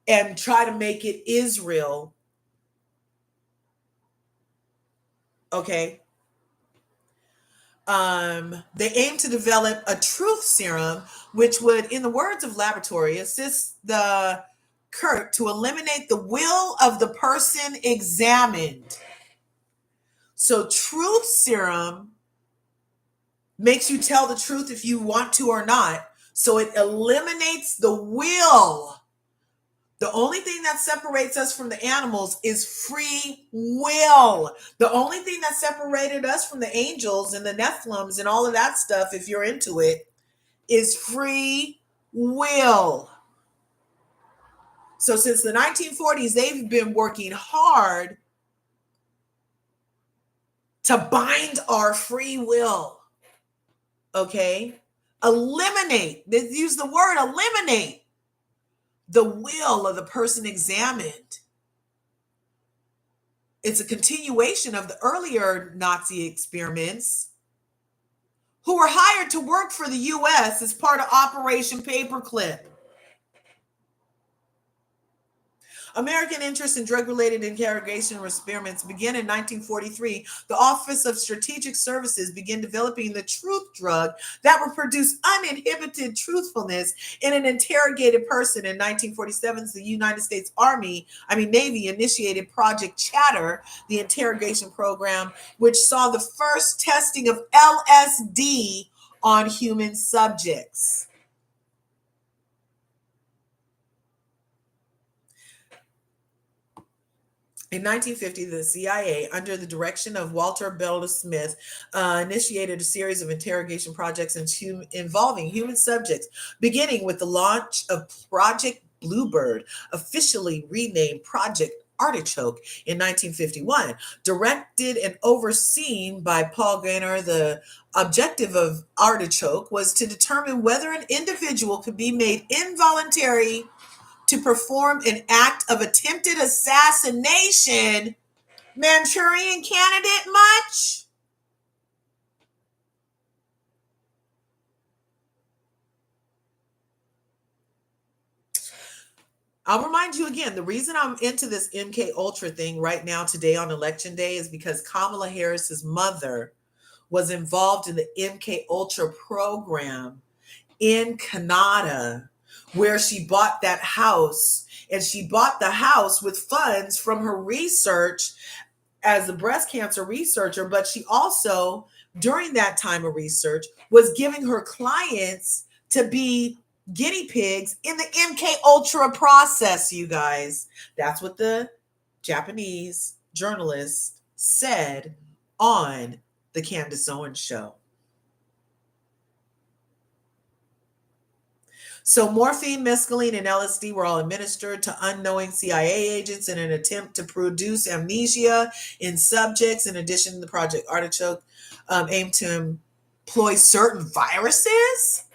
A: and try to make it Israel. Okay. They aim to develop a truth serum, which would, in the words of laboratory, assist the Kurt to eliminate the will of the person examined. So truth serum makes you tell the truth if you want to or not. So it eliminates the will. The only thing that separates us from the animals is free will. The only thing that separated us from the angels and the Nephilims and all of that stuff, if you're into it, is free will. So since the 1940s, they've been working hard to bind our free will. Okay? Eliminate. They use the word eliminate the will of the person examined. It's a continuation of the earlier Nazi experiments who were hired to work for the U.S. as part of Operation Paperclip. American interest in drug-related interrogation experiments began in 1943. The Office of Strategic Services began developing the truth drug that would produce uninhibited truthfulness in an interrogated person. In 1947, the United States Navy initiated Project Chatter, the interrogation program, which saw the first testing of LSD on human subjects. In 1950, the CIA, under the direction of Walter Bellows Smith, initiated a series of interrogation projects involving human subjects, beginning with the launch of Project Bluebird, officially renamed Project Artichoke in 1951. Directed and overseen by Paul Gaynor, the objective of Artichoke was to determine whether an individual could be made involuntary to perform an act of attempted assassination. Manchurian Candidate much? I'll remind you again, the reason I'm into this MK Ultra thing right now today on election day is because Kamala Harris's mother was involved in the MK Ultra program in Canada, where she bought that house, and she bought the house with funds from her research as a breast cancer researcher, but she also, during that time of research, was giving her clients to be guinea pigs in the MK Ultra process, you guys. That's what the Japanese journalist said on the Candace Owens show. So morphine, mescaline, and LSD were all administered to unknowing CIA agents in an attempt to produce amnesia in subjects. In addition, the Project Artichoke aimed to employ certain viruses,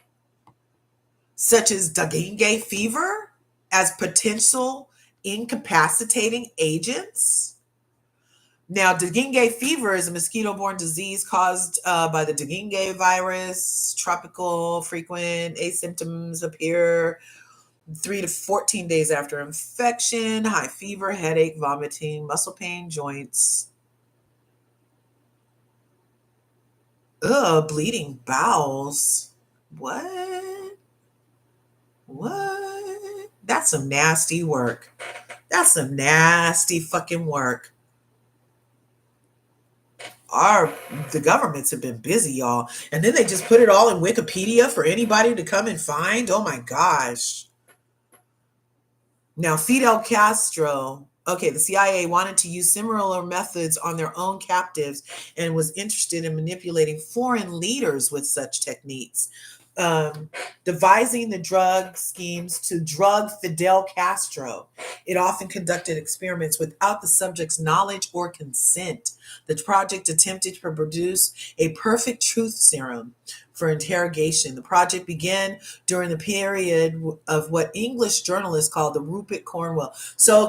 A: such as dengue fever, as potential incapacitating agents. Now, dengue fever is a mosquito-borne disease caused by the dengue virus. Tropical, frequent symptoms appear 3 to 14 days after infection. High fever, headache, vomiting, muscle pain, joints. Bleeding bowels. What? What? That's some nasty work. That's some nasty fucking work. The governments have been busy, y'all. And then they just put it all in Wikipedia for anybody to come and find. Oh my gosh. Now, Fidel Castro, okay, the CIA wanted to use similar methods on their own captives and was interested in manipulating foreign leaders with such techniques. Devising the drug schemes to drug Fidel Castro. It often conducted experiments without the subject's knowledge or consent. The project attempted to produce a perfect truth serum for interrogation. The project began during the period of what English journalists called the Rupert Cornwell. So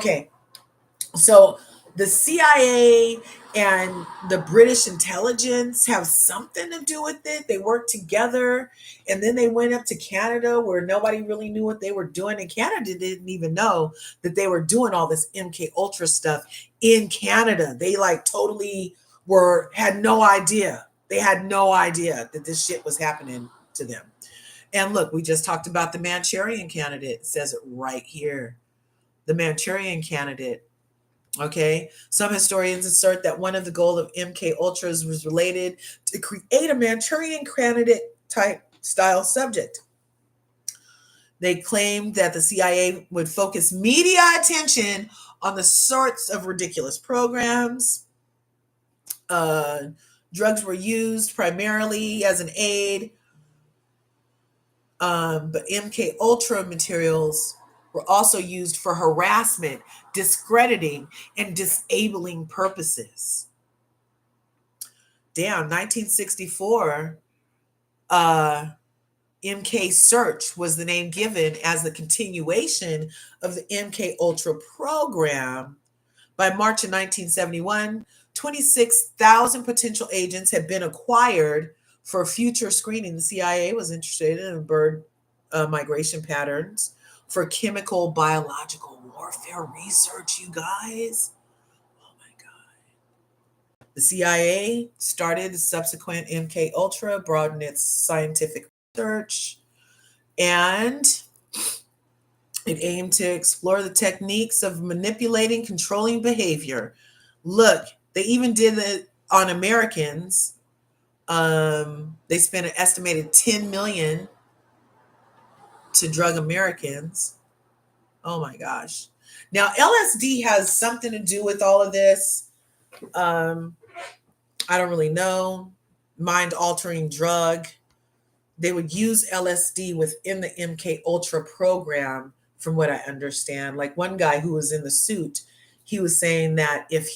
A: the CIA and the British intelligence have something to do with it. They worked together, and then they went up to Canada where nobody really knew what they were doing. And Canada didn't even know that they were doing all this MK Ultra stuff in Canada. They like totally had no idea. They had no idea that this shit was happening to them. And look, we just talked about the Manchurian Candidate. It says it right here. The Manchurian Candidate. Okay, some historians assert that one of the goals of MK Ultras was related to create a Manchurian Candidate type style subject. They claimed that the CIA would focus media attention on the sorts of ridiculous programs. Drugs were used primarily as an aid, but MK Ultra materials were also used for harassment, discrediting, and disabling purposes. Damn, 1964, MK Search was the name given as the continuation of the MK Ultra program. By March of 1971, 26,000 potential agents had been acquired for future screening. The CIA was interested in bird migration patterns for chemical biological warfare research, you guys. Oh my God. The CIA started the subsequent MK Ultra, broadened its scientific research, and it aimed to explore the techniques of manipulating, controlling behavior. Look, they even did it on Americans. They spent an estimated 10 million to drug Americans. Oh my gosh. Now, LSD has something to do with all of this. Um, I don't really know. Mind altering drug. They would use LSD within the MK Ultra program, from what I understand. Like one guy who was in the suit, he was saying that if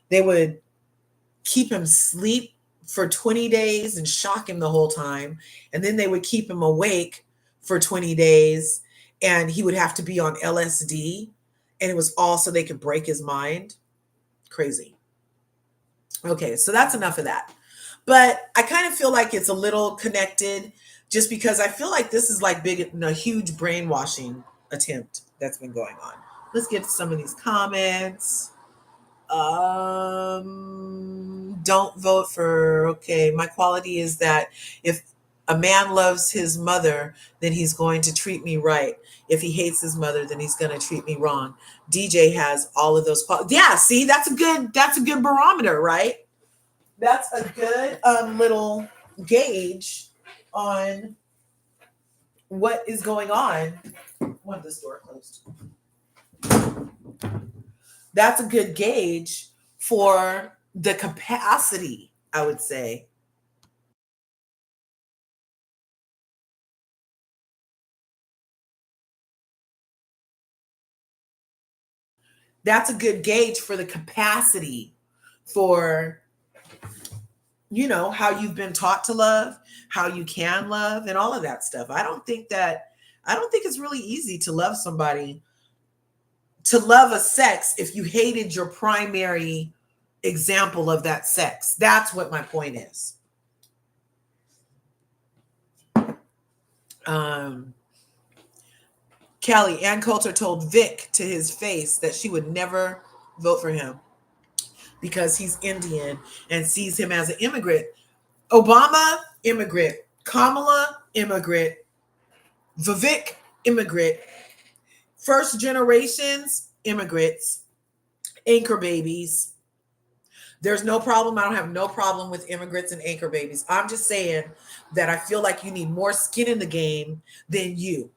A: they would keep him sleep for 20 days and shock him the whole time, and then they would keep him awake for 20 days, and he would have to be on LSD, and it was all so they could break his mind. Crazy. Okay, so that's enough of that. But I kind of feel like it's a little connected, just because I feel like this is like a huge brainwashing attempt that's been going on. Let's get to some of these comments. Don't vote for, okay, my quality is that if a man loves his mother, then he's going to treat me right. If he hates his mother, then he's going to treat me wrong. DJ has all of those qualities. Yeah, see, that's a good barometer, right? That's a good little gauge on what is going on. When this door closed. That's a good gauge for the capacity, I would say. That's a good gauge for the capacity for, how you've been taught to love, how you can love, and all of that stuff. I don't think it's really easy to love somebody, to love a sex if you hated your primary example of that sex. That's what my point is. Kelly, Ann Coulter told Vic to his face that she would never vote for him because he's Indian and sees him as an immigrant. Obama, immigrant. Kamala, immigrant. Vivek, immigrant. First generations, immigrants. Anchor babies. There's no problem. I don't have no problem with immigrants and anchor babies. I'm just saying that I feel like you need more skin in the game than you.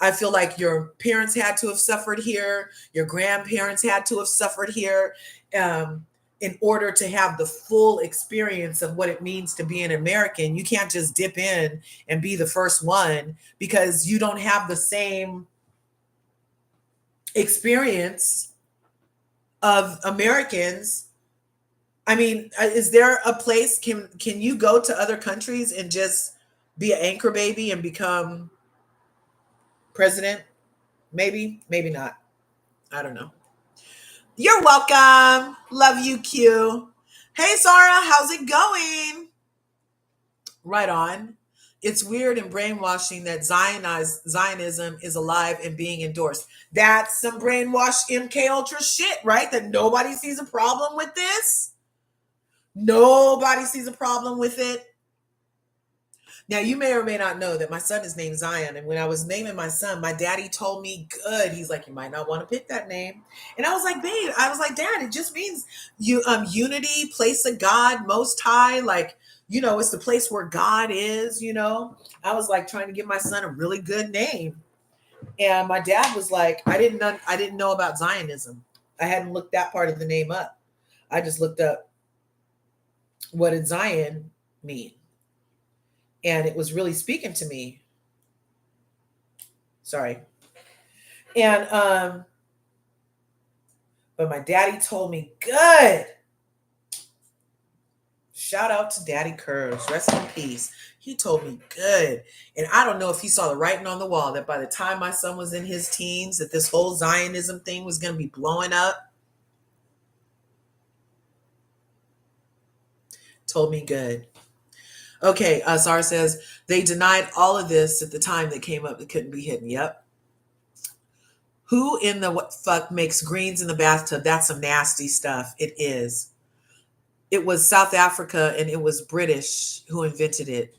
A: I feel like your parents had to have suffered here. Your grandparents had to have suffered here in order to have the full experience of what it means to be an American. You can't just dip in and be the first one because you don't have the same experience of Americans. I mean, is there a place, can you go to other countries and just be an anchor baby and become president? Maybe, maybe not. I don't know. You're welcome. Love you, Q. Hey, Sarah, how's it going? Right on. It's weird and brainwashing that Zionism is alive and being endorsed. That's some brainwashed MK Ultra shit, right? That nobody sees a problem with this. Nobody sees a problem with it. Now, you may or may not know that my son is named Zion. And when I was naming my son, my daddy told me, good. He's like, you might not want to pick that name. And I was like, babe, Dad, it just means unity, place of God, most high. Like, it's the place where God is, I was like trying to give my son a really good name. And my dad was like, I didn't know about Zionism. I hadn't looked that part of the name up. I just looked up what did Zion mean. And it was really speaking to me. Sorry. And but my daddy told me, good. Shout out to Daddy Curves. Rest in peace. He told me good. And I don't know if he saw the writing on the wall that by the time my son was in his teens, that this whole Zionism thing was going to be blowing up. Told me good. Okay, Zara says, they denied all of this at the time that came up that couldn't be hidden. Yep. Who in the what fuck makes greens in the bathtub? That's some nasty stuff. It is. It was South Africa and it was British who invented it.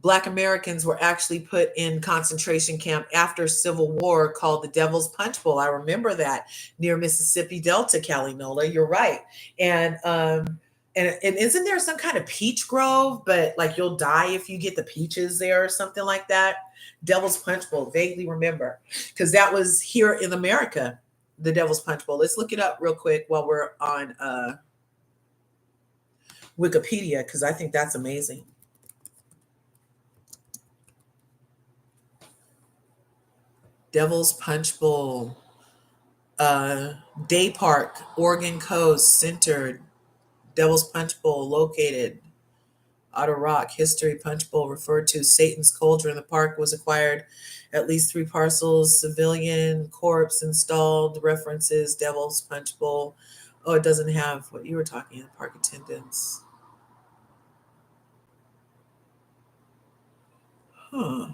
A: Black Americans were actually put in concentration camp after Civil War called the Devil's Punch Bowl. I remember that near Mississippi Delta, Cali Nola. You're right. And and isn't there some kind of peach grove, but like you'll die if you get the peaches there or something like that? Devil's Punch Bowl, vaguely remember. Because that was here in America, the Devil's Punch Bowl. Let's look it up real quick while we're on Wikipedia, because I think that's amazing. Devil's Punch Bowl, Day Park, Oregon Coast, centered. Devil's Punch Bowl, located. Otter Rock, history. Punch Bowl referred to Satan's Cauldron. The park was acquired. At least 3 parcels. Civilian corpse installed. References. Devil's Punch Bowl. Oh, it doesn't have what you were talking. Park attendance. Huh.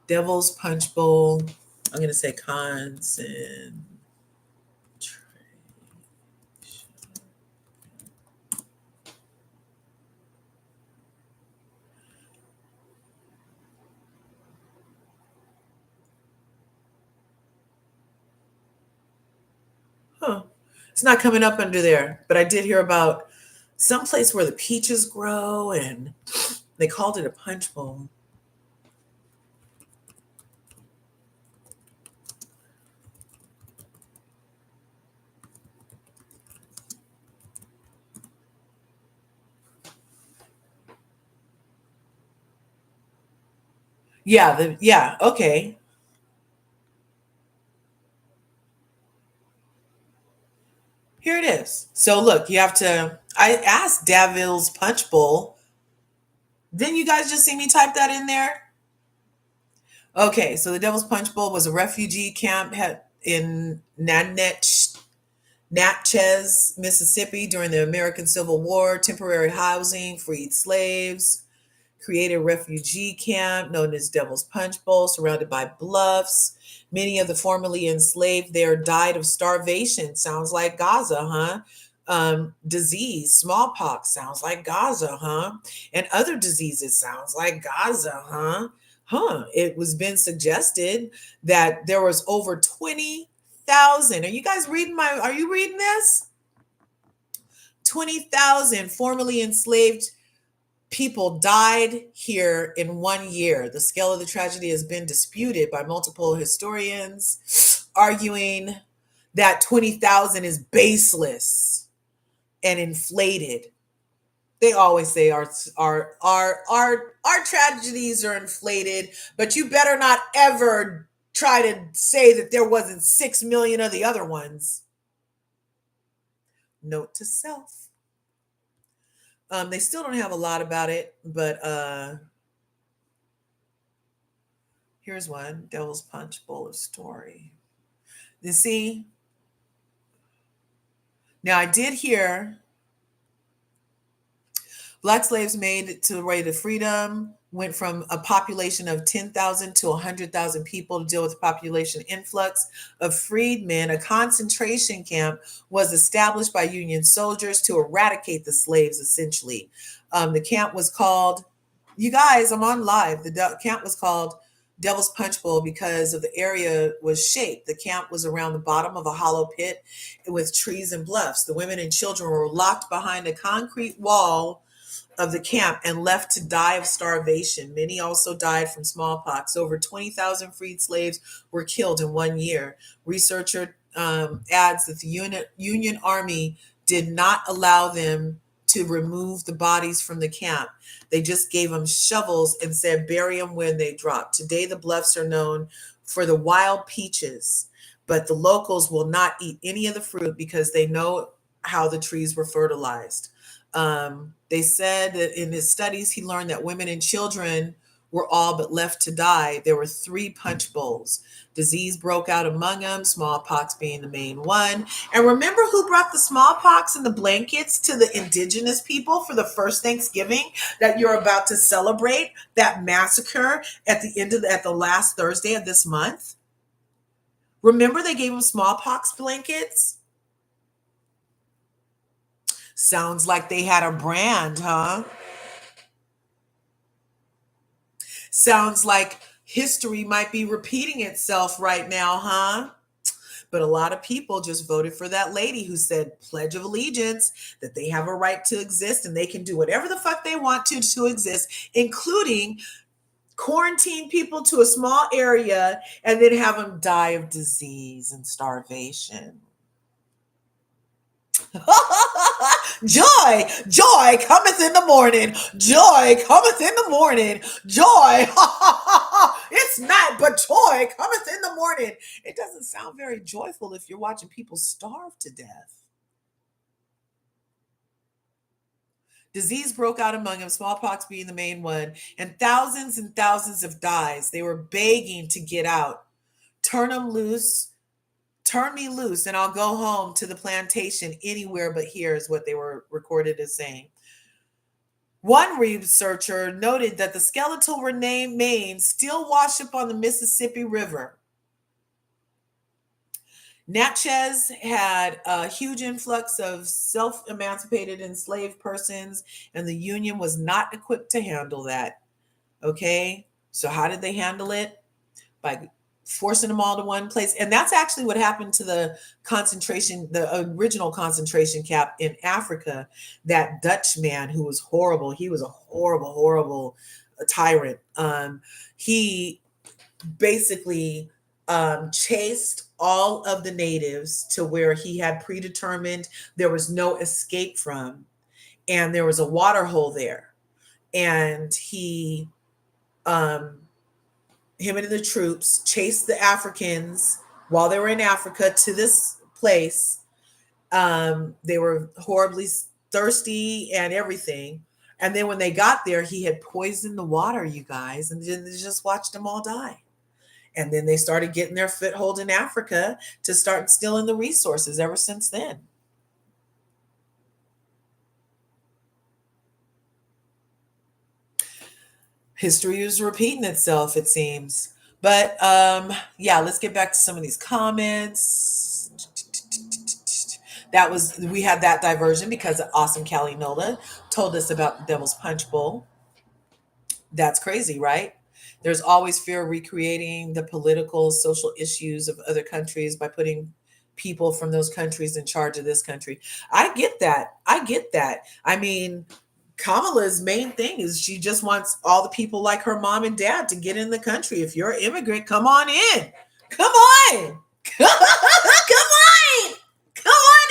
A: Devil's Punch Bowl. I'm going to say concentration. Huh. It's not coming up under there, but I did hear about some place where the peaches grow and they called it a punch bowl. Yeah, okay. Here it is. So look, you have to I asked Daville's Punch Bowl. Didn't you guys just see me type that in there? Okay, so the Devil's Punch Bowl was a refugee camp in Natchez, Mississippi during the American Civil War, temporary housing, freed slaves, created refugee camp known as Devil's Punch Bowl, surrounded by bluffs. Many of the formerly enslaved there died of starvation. Sounds like Gaza, huh? Disease, smallpox, sounds like Gaza, huh? And other diseases, sounds like Gaza, huh? Huh. It was been suggested that there was over 20,000. Are you guys reading are you reading this? 20,000 formerly enslaved people died here in 1 year. The scale of the tragedy has been disputed by multiple historians, arguing that 20,000 is baseless and inflated. They always say our tragedies are inflated, but you better not ever try to say that there wasn't 6 million of the other ones. Note to self. They still don't have a lot about it, but here's one: Devil's Punch Bowl of story. You see, now I did hear Black slaves made it to the way to freedom, went from a population of 10,000 to 100,000 people to deal with the population influx of freedmen. A concentration camp was established by Union soldiers to eradicate the slaves, essentially. The camp was called, you guys, I'm on live. The camp was called Devil's Punch Bowl because of the area was shaped. The camp was around the bottom of a hollow pit with trees and bluffs. The women and children were locked behind a concrete wall of the camp and left to die of starvation. Many also died from smallpox. Over 20,000 freed slaves were killed in 1 year. Researcher adds that the Union Army did not allow them to remove the bodies from the camp. They just gave them shovels and said, bury them when they drop. Today, the bluffs are known for the wild peaches, but the locals will not eat any of the fruit because they know how the trees were fertilized. They said that in his studies, he learned that women and children were all but left to die. There were 3 punch bowls. Disease broke out among them, smallpox being the main one. And remember who brought the smallpox and the blankets to the indigenous people for the first Thanksgiving that you're about to celebrate? That massacre at the last Thursday of this month? Remember they gave them smallpox blankets? Sounds like they had a brand, huh? Sounds like history might be repeating itself right now, huh? But a lot of people just voted for that lady who said, Pledge of Allegiance, that they have a right to exist and they can do whatever the fuck they want to exist, including quarantine people to a small area and then have them die of disease and starvation. Joy, joy cometh in the morning. Joy cometh in the morning. Joy. It's night, but joy cometh in the morning. It doesn't sound very joyful if you're watching people starve to death. Disease broke out among them, smallpox being the main one, and thousands of dies. They were begging to get out. Turn them loose. Turn me loose and I'll go home to the plantation anywhere but here, is what they were recorded as saying. One researcher noted that the skeletal remains still wash up on the Mississippi River. Natchez had a huge influx of self-emancipated enslaved persons, and the Union was not equipped to handle that. Okay, so how did they handle it? By forcing them all to one place. And that's actually what happened to the original concentration camp in Africa. That Dutch man who was horrible. He was a horrible tyrant. He basically chased all of the natives to where he had predetermined there was no escape from. And there was a water hole there. And him and the troops chased the Africans while they were in Africa to this place. They were horribly thirsty and everything. And then when they got there, he had poisoned the water, you guys, and then they just watched them all die. And then they started getting their foothold in Africa to start stealing the resources ever since then. History is repeating itself, it seems. But yeah, let's get back to some of these comments. We had that diversion because awesome Callie Nola told us about the Devil's Punch Bowl. That's crazy, right? There's always fear of recreating the political, social issues of other countries by putting people from those countries in charge of this country. I get that. I mean, Kamala's main thing is she just wants all the people like her mom and dad to get in the country. If you're an immigrant, come on in. Come on. Come on. Come on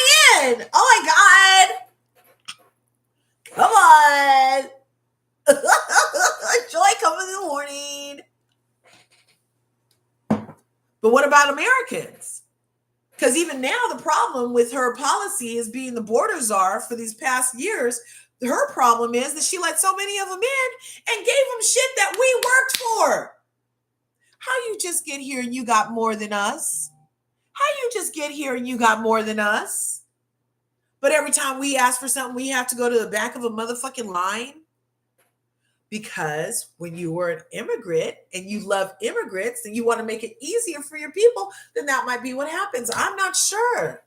A: in. Oh my God. Come on. Joy coming in the morning. But what about Americans? Because even now, the problem with her policy is being the border czar for these past years. Her problem is that she let so many of them in and gave them shit that we worked for. How you just get here and you got more than us? How you just get here and you got more than us? But every time we ask for something, we have to go to the back of a motherfucking line? Because when you were an immigrant and you love immigrants and you want to make it easier for your people, then that might be what happens. I'm not sure.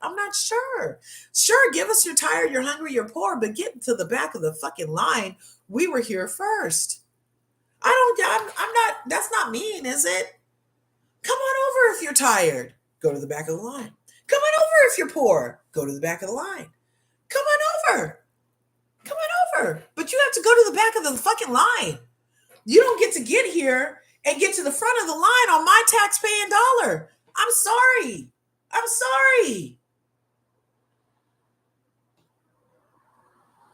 A: Sure, give us you're tired, you're hungry, you're poor, but get to the back of the fucking line. We were here first. I'm not, that's not mean, is it? Come on over if you're tired. Go to the back of the line. Come on over if you're poor. Go to the back of the line. Come on over. But you have to go to the back of the fucking line. You don't get to get here and get to the front of the line on my tax-paying dollar. I'm sorry.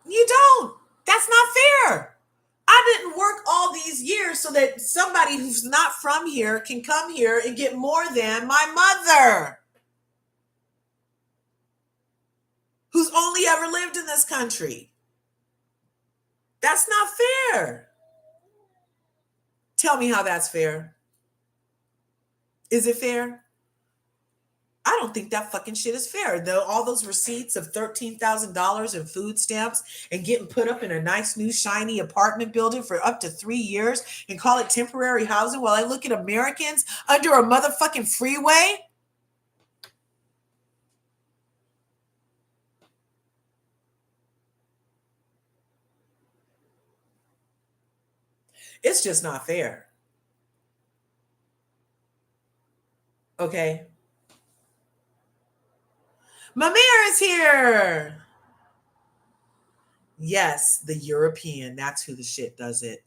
A: You don't. That's not fair. I didn't work all these years so that somebody who's not from here can come here and get more than my mother, who's only ever lived in this country. That's not fair. Tell me how that's fair. Is it fair? I don't think that fucking shit is fair. Though all those receipts of $13,000 in food stamps and getting put up in a nice new shiny apartment building for up to 3 years and call it temporary housing while I look at Americans under a motherfucking freeway. It's just not fair. Okay. My mayor is here. Yes, the European. That's who the shit does it.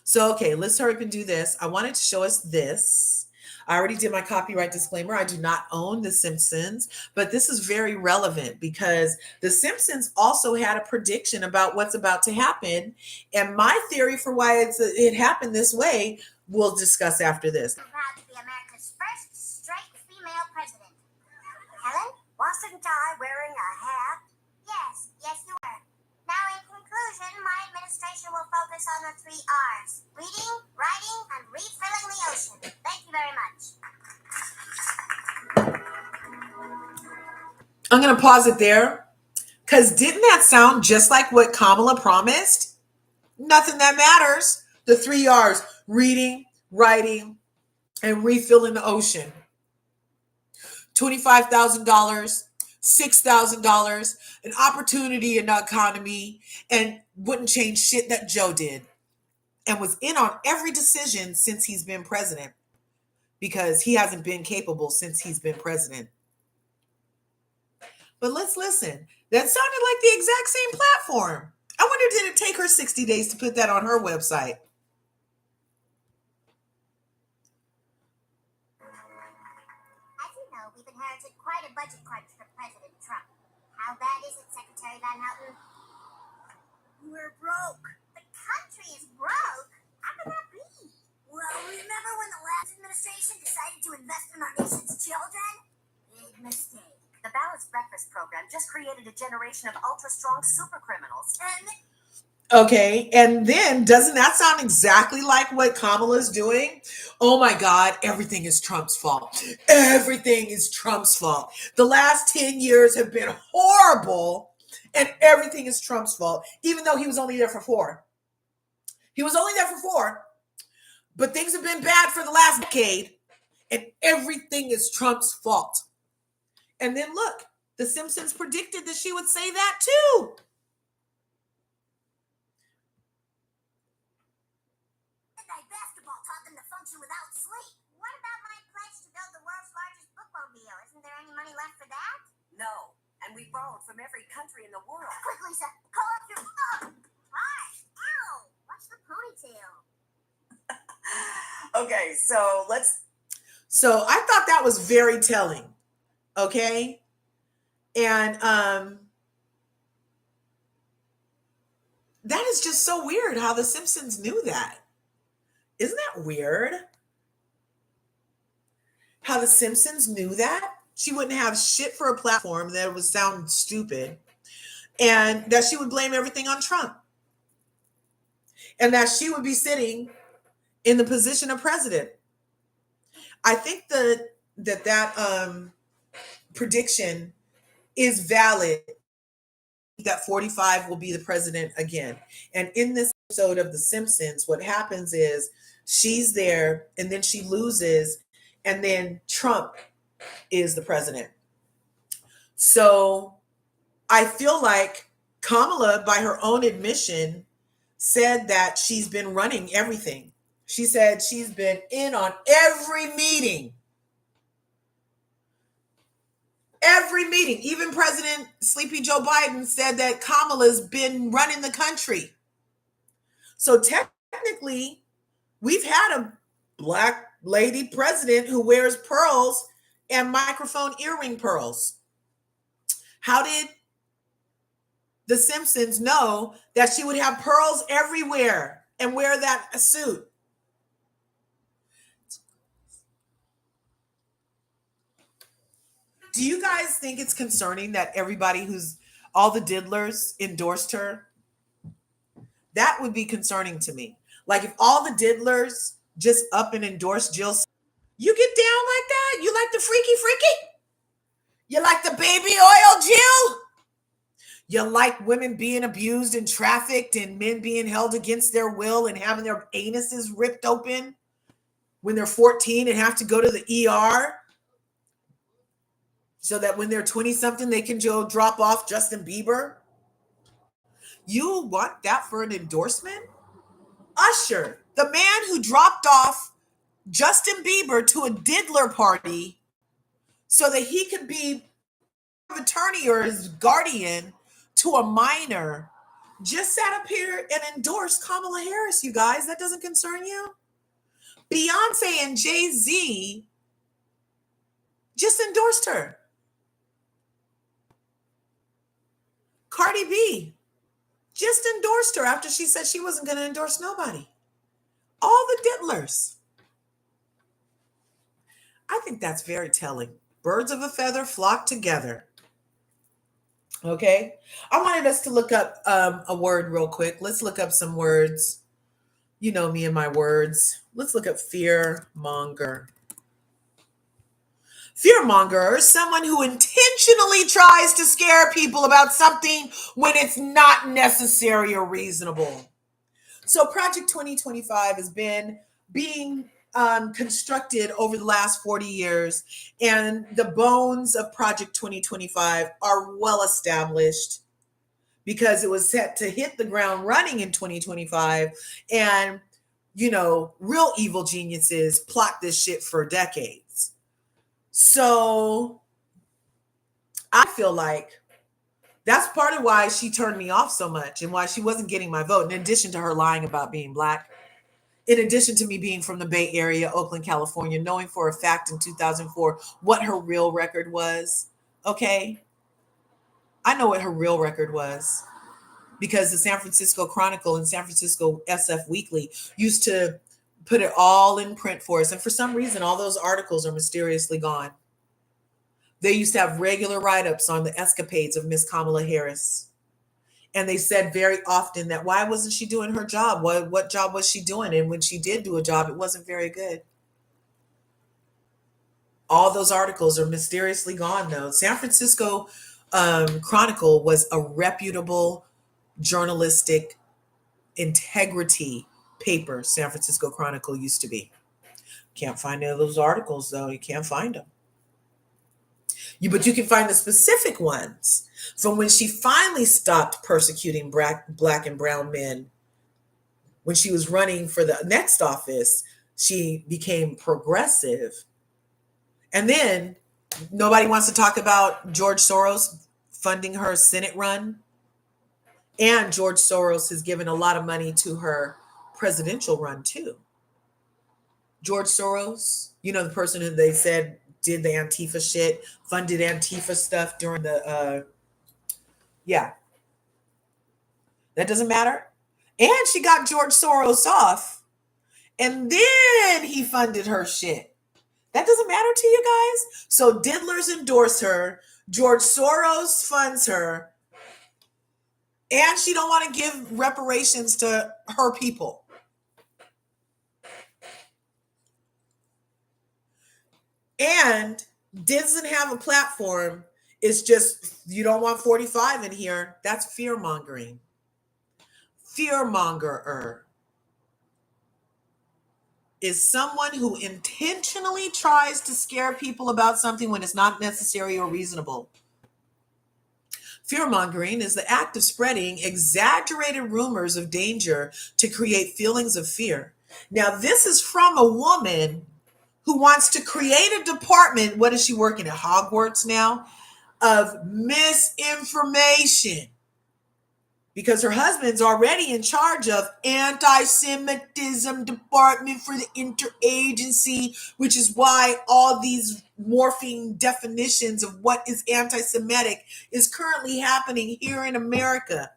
A: So, okay, let's hurry up and do this. I wanted to show us this. I already did my copyright disclaimer. I do not own The Simpsons, but this is very relevant because The Simpsons also had a prediction about what's about to happen. And my theory for why it happened this way, we'll discuss after this.
B: I'm proud to be America's first straight female president. Helen, wasn't I wearing a hat? Yes, you were. Now, in conclusion, my administration will focus on the 3 R's: reading, writing, and refilling the ocean. Thank you very much.
A: I'm going to pause it there because didn't that sound just like what Kamala promised? Nothing that matters. The 3 R's: reading, writing, and refilling the ocean. $25,000, $6,000, an opportunity in the economy, and wouldn't change shit that Joe did. And was in on every decision since he's been president because he hasn't been capable since he's been president. But let's listen. That sounded like the exact same platform. I wonder, did it take her 60 days to put that on her website?
B: As you know, we've inherited quite a budget crunch from President Trump. How bad is it, Secretary Van Houten? We're broke. The country is broke? How can that be? Well, remember when the last administration decided to invest in our nation's children? Big mistake.
C: The Balanced Breakfast program just created a generation of ultra-strong super criminals.
A: Okay, and then doesn't that sound exactly like what Kamala's doing? Oh my God, everything is Trump's fault. Everything is Trump's fault. The last 10 years have been horrible, and everything is Trump's fault, even though he was only there for 4. He was only there for 4, but things have been bad for the last decade, and everything is Trump's fault. And then look, The Simpsons predicted that she would say that too.
B: Basketball taught them to function without sleep. What about my pledge to build the world's largest bookmobile? Isn't there any money left for that?
C: No, and we borrowed from every country in the world.
B: Quick, Lisa, call up your phone. What? Ow! What's the ponytail?
C: Okay, so
A: So I thought that was very telling. Okay. And that is just so weird how The Simpsons knew that. Isn't that weird? How The Simpsons knew that? She wouldn't have shit for a platform that would sound stupid. And that she would blame everything on Trump. And that she would be sitting in the position of president. I think that prediction is valid, that 45 will be the president again. And in this episode of The Simpsons, what happens is she's there and then she loses, and then Trump is the president. So I feel like Kamala, by her own admission, said that she's been running everything. She said she's been in on every meeting. Every meeting. Even President Sleepy Joe Biden said that Kamala's been running the country. So technically, we've had a black lady president who wears pearls and microphone earring pearls. How did The Simpsons know that she would have pearls everywhere and wear that suit? Do you guys think it's concerning that everybody all the diddlers endorsed her? That would be concerning to me. Like if all the diddlers just up and endorse Jill, you get down like that? You like the freaky freaky? You like the baby oil Jill? You like women being abused and trafficked and men being held against their will and having their anuses ripped open when they're 14 and have to go to the ER so that when they're 20 something, they can go drop off Justin Bieber? You want that for an endorsement? Usher, the man who dropped off Justin Bieber to a Diddler party so that he could be attorney or his guardian to a minor, just sat up here and endorsed Kamala Harris, you guys. That doesn't concern you? Beyonce and Jay-Z just endorsed her. Cardi B just endorsed her after she said she wasn't going to endorse nobody. All the diddlers. I think that's very telling. Birds of a feather flock together. Okay. I wanted us to look up a word real quick. Let's look up some words. You know me and my words. Let's look up fear monger. Fearmonger is someone who intentionally tries to scare people about something when it's not necessary or reasonable. So Project 2025 has been being constructed over the last 40 years, and the bones of Project 2025 are well established because it was set to hit the ground running in 2025. And, you know, real evil geniuses plot this shit for decades. So I feel like that's part of why she turned me off so much and why she wasn't getting my vote, in addition to her lying about being Black, in addition to me being from the Bay Area, Oakland, California, knowing for a fact in 2004 what her real record was. Okay. I know what her real record was because the San Francisco Chronicle and San Francisco SF Weekly used to put it all in print for us. And for some reason, all those articles are mysteriously gone. They used to have regular write-ups on the escapades of Miss Kamala Harris. And they said very often that why wasn't she doing her job? What job was she doing? And when she did do a job, it wasn't very good. All those articles are mysteriously gone, though. San Francisco Chronicle was a reputable journalistic integrity paper. San Francisco Chronicle used to be. Can't find any of those articles, though. You can't find them. But you can find the specific ones from when she finally stopped persecuting black and brown men. When she was running for the next office, she became progressive. And then nobody wants to talk about George Soros funding her Senate run. And George Soros has given a lot of money to her presidential run, too. George Soros, you know, the person who they said did the Antifa shit, funded Antifa stuff during the, yeah. That doesn't matter. And she got George Soros off. And then he funded her shit. That doesn't matter to you guys? So Diddlers endorse her. George Soros funds her. And she don't want to give reparations to her people. And doesn't have a platform. It's just, you don't want 45 in here. That's fear mongering. Fearmongerer is someone who intentionally tries to scare people about something when it's not necessary or reasonable. Fearmongering is the act of spreading exaggerated rumors of danger to create feelings of fear. Now, this is from a woman who wants to create a department. What is she working at Hogwarts now? Of misinformation. Because her husband's already in charge of anti-Semitism department for the interagency, which is why all these morphing definitions of what is anti-Semitic is currently happening here in America.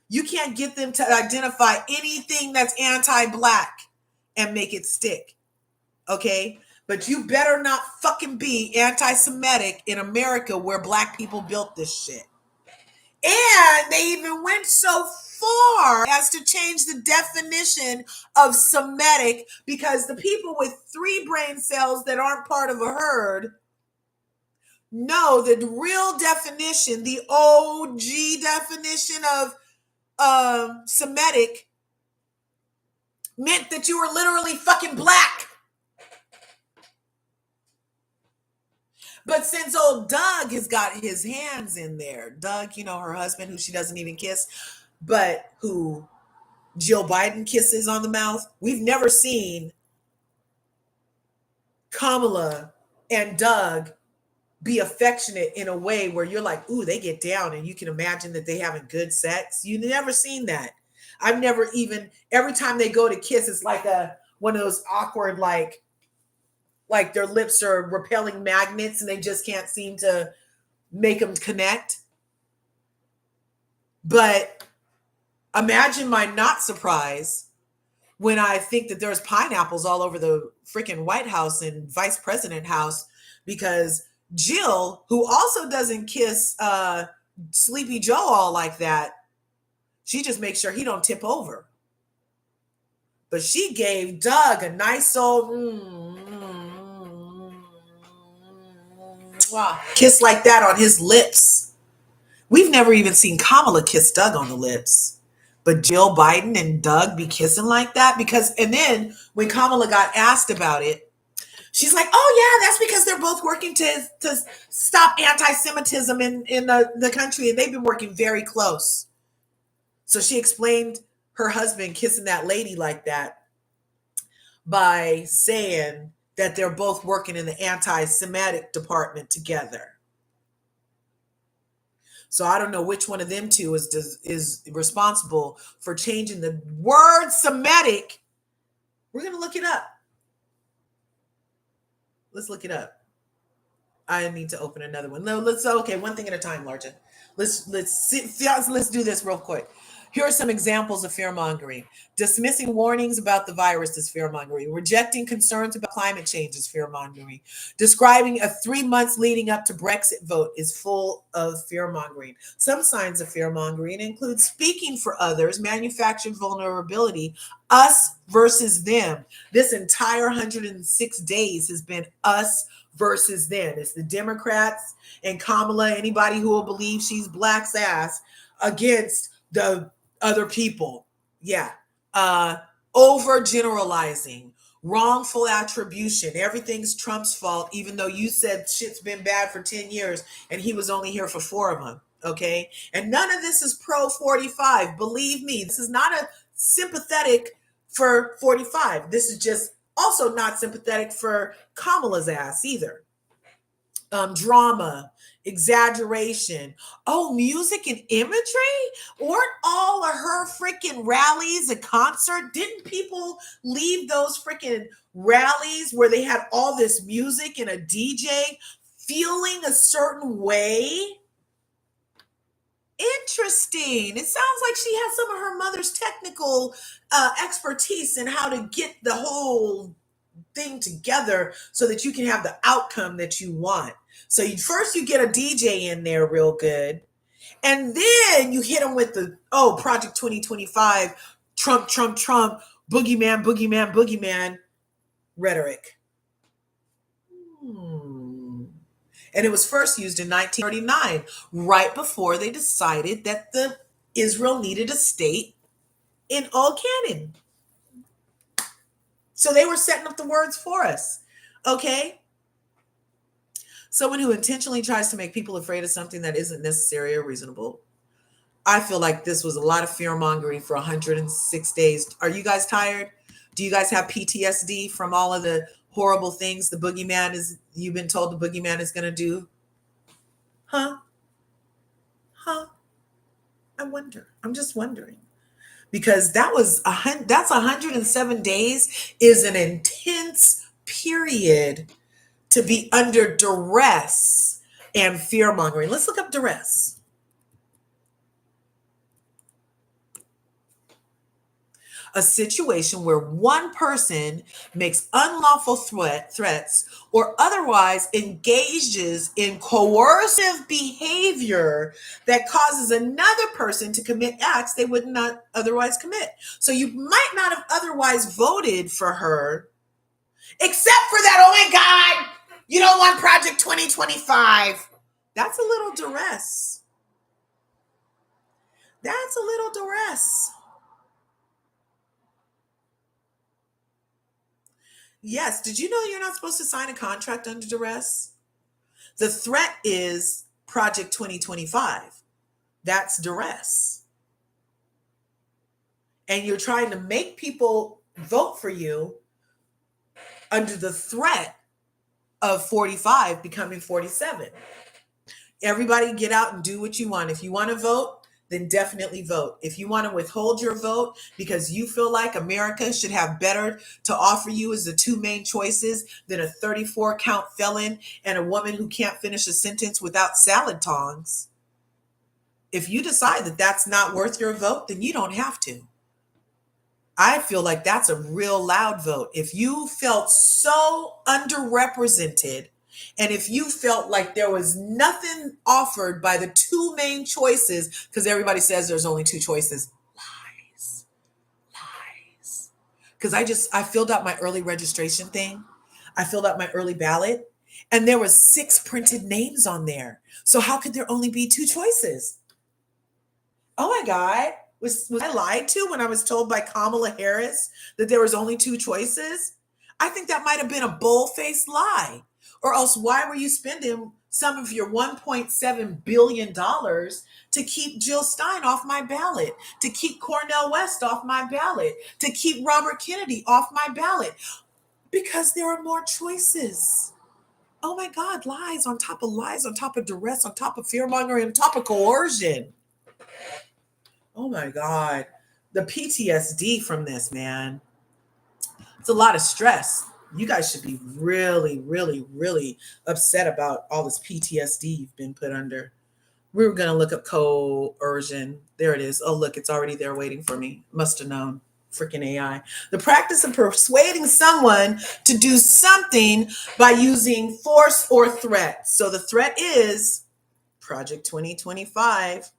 A: You can't get them to identify anything that's anti-Black and make it stick. Okay? But you better not fucking be anti-Semitic in America where Black people built this shit. And they even went so far as to change the definition of Semitic, because the people with 3 brain cells that aren't part of a herd know the real definition, the OG definition of Semitic meant that you were literally fucking black. But since old Doug has got his hands in there, Doug, her husband, who she doesn't even kiss, but who Jill Biden kisses on the mouth, we've never seen Kamala and Doug be affectionate in a way where you're like, ooh, they get down and you can imagine that they having good sex. You've never seen that. I've never even, every time they go to kiss, it's like one of those awkward, like their lips are repelling magnets and they just can't seem to make them connect. But imagine my not surprise when I think that there's pineapples all over the freaking White House and Vice President house, because Jill, who also doesn't kiss Sleepy Joe all like that, she just makes sure he don't tip over. But she gave Doug a nice old kiss like that on his lips. We've never even seen Kamala kiss Doug on the lips. But Jill Biden and Doug be kissing like that? And then when Kamala got asked about it, she's like, oh yeah, that's because they're both working to stop anti-Semitism in the country, and they've been working very close. So she explained her husband kissing that lady like that by saying that they're both working in the anti-Semitic department together. So I don't know which one of them two is responsible for changing the word Semitic. We're going to look it up. Let's look it up. I need to open another one. No, one thing at a time, Larja. Let's do this real quick. Here are some examples of fear-mongering. Dismissing warnings about the virus is fear-mongering. Rejecting concerns about climate change is fear-mongering. Describing a 3 months leading up to Brexit vote is full of fear-mongering. Some signs of fear-mongering include speaking for others, manufactured vulnerability, us versus them. This entire 106 days has been us versus them. It's the Democrats and Kamala, anybody who will believe she's black's ass, against the other people. Yeah. Overgeneralizing, wrongful attribution. Everything's Trump's fault, even though you said shit's been bad for 10 years and he was only here for 4 of them. Okay. And none of this is pro 45. Believe me, this is not a sympathetic for 45. This is just also not sympathetic for Kamala's ass either. Drama, exaggeration. Oh, music and imagery? Weren't all of her freaking rallies a concert? Didn't people leave those freaking rallies where they had all this music and a DJ feeling a certain way? Interesting. It sounds like she has some of her mother's technical expertise in how to get the whole thing together so that you can have the outcome that you want. So first you get a DJ in there real good, and then you hit them with the Project 2025, Trump, boogeyman, boogeyman, boogeyman rhetoric. And it was first used in 1939, right before they decided that Israel needed a state in Old Canaan. So they were setting up the words for us. Okay? Someone who intentionally tries to make people afraid of something that isn't necessary or reasonable. I feel like this was a lot of fear-mongering for 106 days. Are you guys tired? Do you guys have PTSD from all of the horrible things you've been told the boogeyman is going to do? Huh? I wonder. I'm just wondering. Because that's 107 days is an intense period to be under duress and fear-mongering. Let's look up duress. a situation where one person makes unlawful threats or otherwise engages in coercive behavior that causes another person to commit acts they would not otherwise commit. So you might not have otherwise voted for her, except for that, oh my God, you don't want Project 2025. That's a little duress. That's a little duress. Yes. Did you know you're not supposed to sign a contract under duress? The threat is Project 2025. That's duress. And you're trying to make people vote for you under the threat of 45 becoming 47. Everybody get out and do what you want. If you want to vote, then definitely vote. If you want to withhold your vote because you feel like America should have better to offer you as the two main choices than a 34 count felon and a woman who can't finish a sentence without salad tongs, if you decide that that's not worth your vote, then you don't have to. I feel like that's a real loud vote. If you felt so underrepresented, and if you felt like there was nothing offered by the two main choices, because everybody says there's only two choices, lies, lies. Because I filled out my early registration thing. I filled out my early ballot, and there was 6 printed names on there. So how could there only be 2 choices? Oh my God. Was I lied to when I was told by Kamala Harris that there was only 2 choices? I think that might have been a bold-faced lie. Or else why were you spending some of your $1.7 billion to keep Jill Stein off my ballot, to keep Cornel West off my ballot, to keep Robert Kennedy off my ballot? Because there are more choices. Oh my God, lies on top of duress, on top of fear-mongering, on top of coercion. Oh my God. The PTSD from this, man. It's a lot of stress. You guys should be really, really, really upset about all this PTSD you've been put under. We were going to look up coercion. There it is. Oh, look, it's already there waiting for me. Must have known. Freaking AI. The practice of persuading someone to do something by using force or threat. So the threat is Project 2025.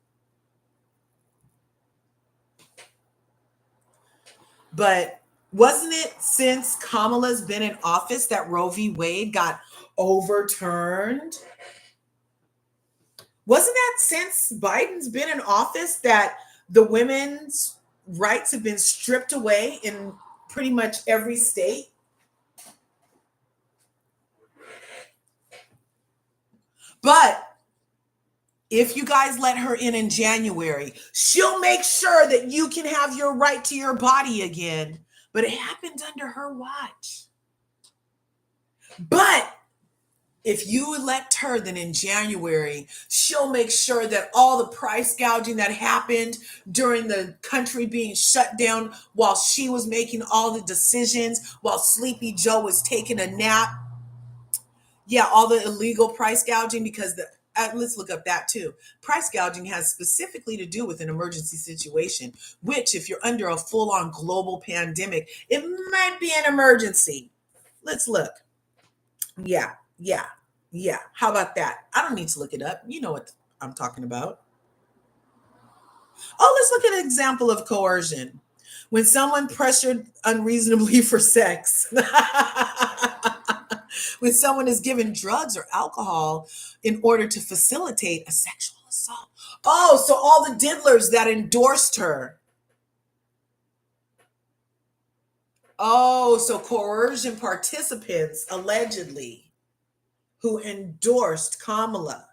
A: But wasn't it since Kamala's been in office that Roe v. Wade got overturned? Wasn't that since Biden's been in office that the women's rights have been stripped away in pretty much every state? But if you guys let her in January, she'll make sure that you can have your right to your body again. But it happened under her watch. But if you elect her, then in January, she'll make sure that all the price gouging that happened during the country being shut down while she was making all the decisions, while Sleepy Joe was taking a nap. Yeah, all the illegal price gouging, because let's look up that too. Price gouging has specifically to do with an emergency situation, which if you're under a full-on global pandemic, it might be an emergency. Let's look. Yeah, yeah, yeah. How about that? I don't need to look it up. You know what I'm talking about. Oh, let's look at an example of coercion. When someone pressured unreasonably for sex. When someone is given drugs or alcohol in order to facilitate a sexual assault. Oh, so all the diddlers that endorsed her. Oh, so coercion participants, allegedly, who endorsed Kamala.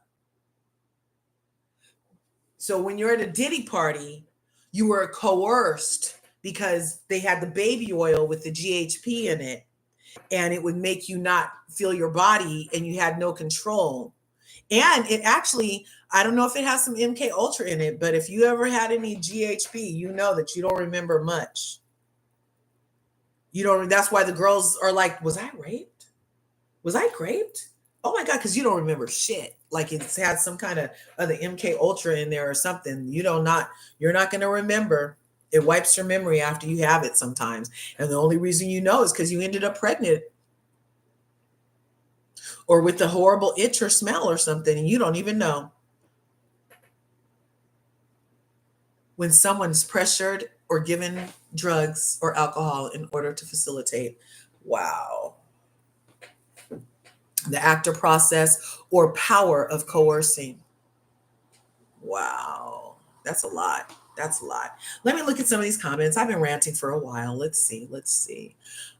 A: So when you're at a Diddy party, you were coerced because they had the baby oil with the GHP in it, and it would make you not feel your body and you had no control. And it actually, I don't know if it has some MK Ultra in it, but if you ever had any GHP, you know that you don't remember much. You don't, that's why the girls are like, was I raped? Was I raped? Oh my God, because you don't remember shit. Like it's had some kind of the MK Ultra in there or something. You're not gonna remember. It wipes your memory after you have it sometimes. And the only reason you know is because you ended up pregnant or with a horrible itch or smell or something, and you don't even know. When someone's pressured or given drugs or alcohol in order to facilitate. Wow. The actor process or power of coercing. Wow. That's a lot. That's a lot. Let me look at some of these comments. I've been ranting for a while. Let's see. Let's see.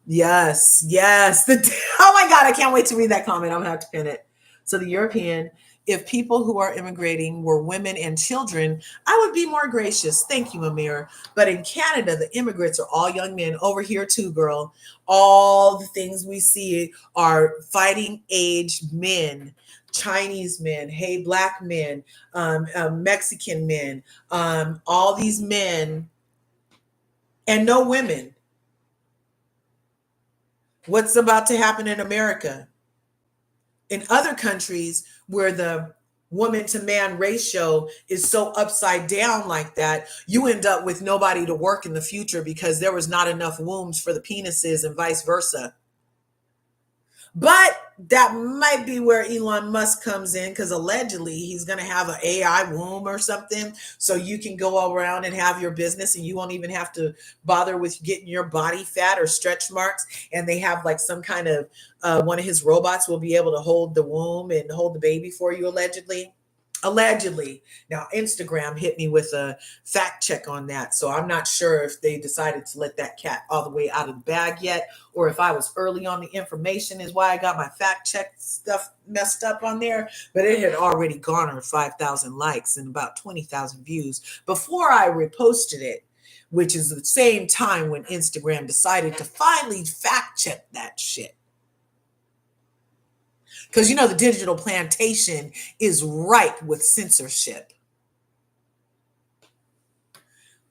A: Yes. Yes. Oh my God. I can't wait to read that comment. I'm going to have to pin it. So, the European, if people who are immigrating were women and children, I would be more gracious. Thank you, Amir. But in Canada, the immigrants are all young men. Over here, too, girl. All the things we see are fighting age men, Chinese men, hey, black men, Mexican men, all these men, and no women. What's about to happen in America? In other countries where the woman to man ratio is so upside down like that, you end up with nobody to work in the future because there was not enough wombs for the penises and vice versa. But that might be where Elon Musk comes in because allegedly he's going to have an AI womb or something. So you can go around and have your business and you won't even have to bother with getting your body fat or stretch marks. And they have like some kind of one of his robots will be able to hold the womb and hold the baby for you, allegedly. Allegedly. Now, Instagram hit me with a fact check on that. So I'm not sure if they decided to let that cat all the way out of the bag yet, or if I was early on the information is why I got my fact check stuff messed up on there. But it had already garnered 5,000 likes and about 20,000 views before I reposted it, which is the same time when Instagram decided to finally fact check that shit. Because you know the digital plantation is ripe with censorship.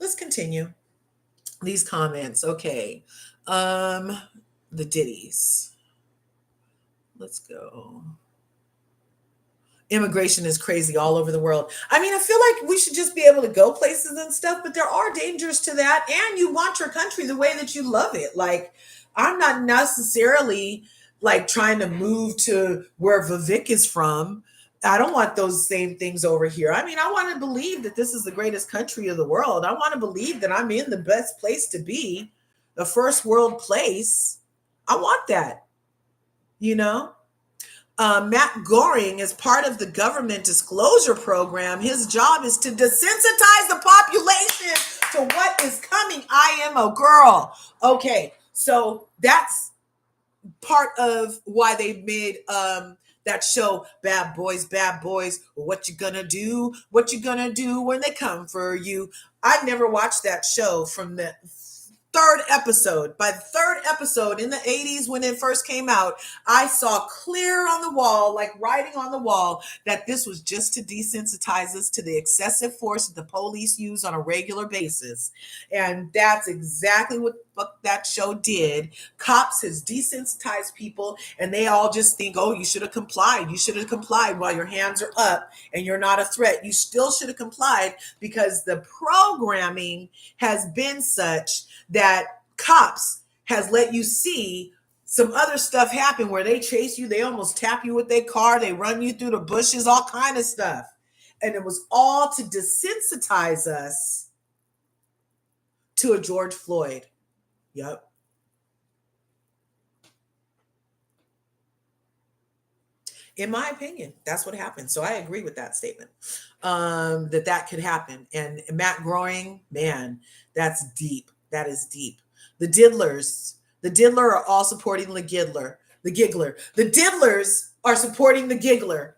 A: Let's continue these comments. Okay. The ditties. Let's go. Immigration is crazy all over the world. I mean, I feel like we should just be able to go places and stuff, but there are dangers to that. And you want your country the way that you love it. Like, I'm not necessarily like trying to move to where Vivek is from. I don't want those same things over here. I mean, I want to believe that this is the greatest country of the world. I want to believe that I'm in the best place to be, the first world place. I want that, you know? Matt Goring is part of the government disclosure program. His job is to desensitize the population to what is coming. I am a girl. Okay, so that's part of why they made that show Bad Boys, what you gonna do, what you gonna do when they come for you. I never watched that show from the third episode. By the third episode in the 80s when it first came out, I saw clear on the wall, like writing on the wall, that this was just to desensitize us to the excessive force that the police use on a regular basis. And that's exactly what that show did. Cops has desensitized people and they all just think, oh, you should have complied. You should have complied while your hands are up and you're not a threat. You still should have complied because the programming has been such that cops has let you see some other stuff happen where they chase you, they almost tap you with their car, they run you through the bushes, all kind of stuff. And it was all to desensitize us to a George Floyd. Yep. In my opinion, that's what happened. So I agree with that statement. That could happen. And Matt Groening, man, that's deep. That is deep. The Diddlers, the Diddler are all supporting the Giggler. The Giggler. The Diddlers are supporting the Giggler.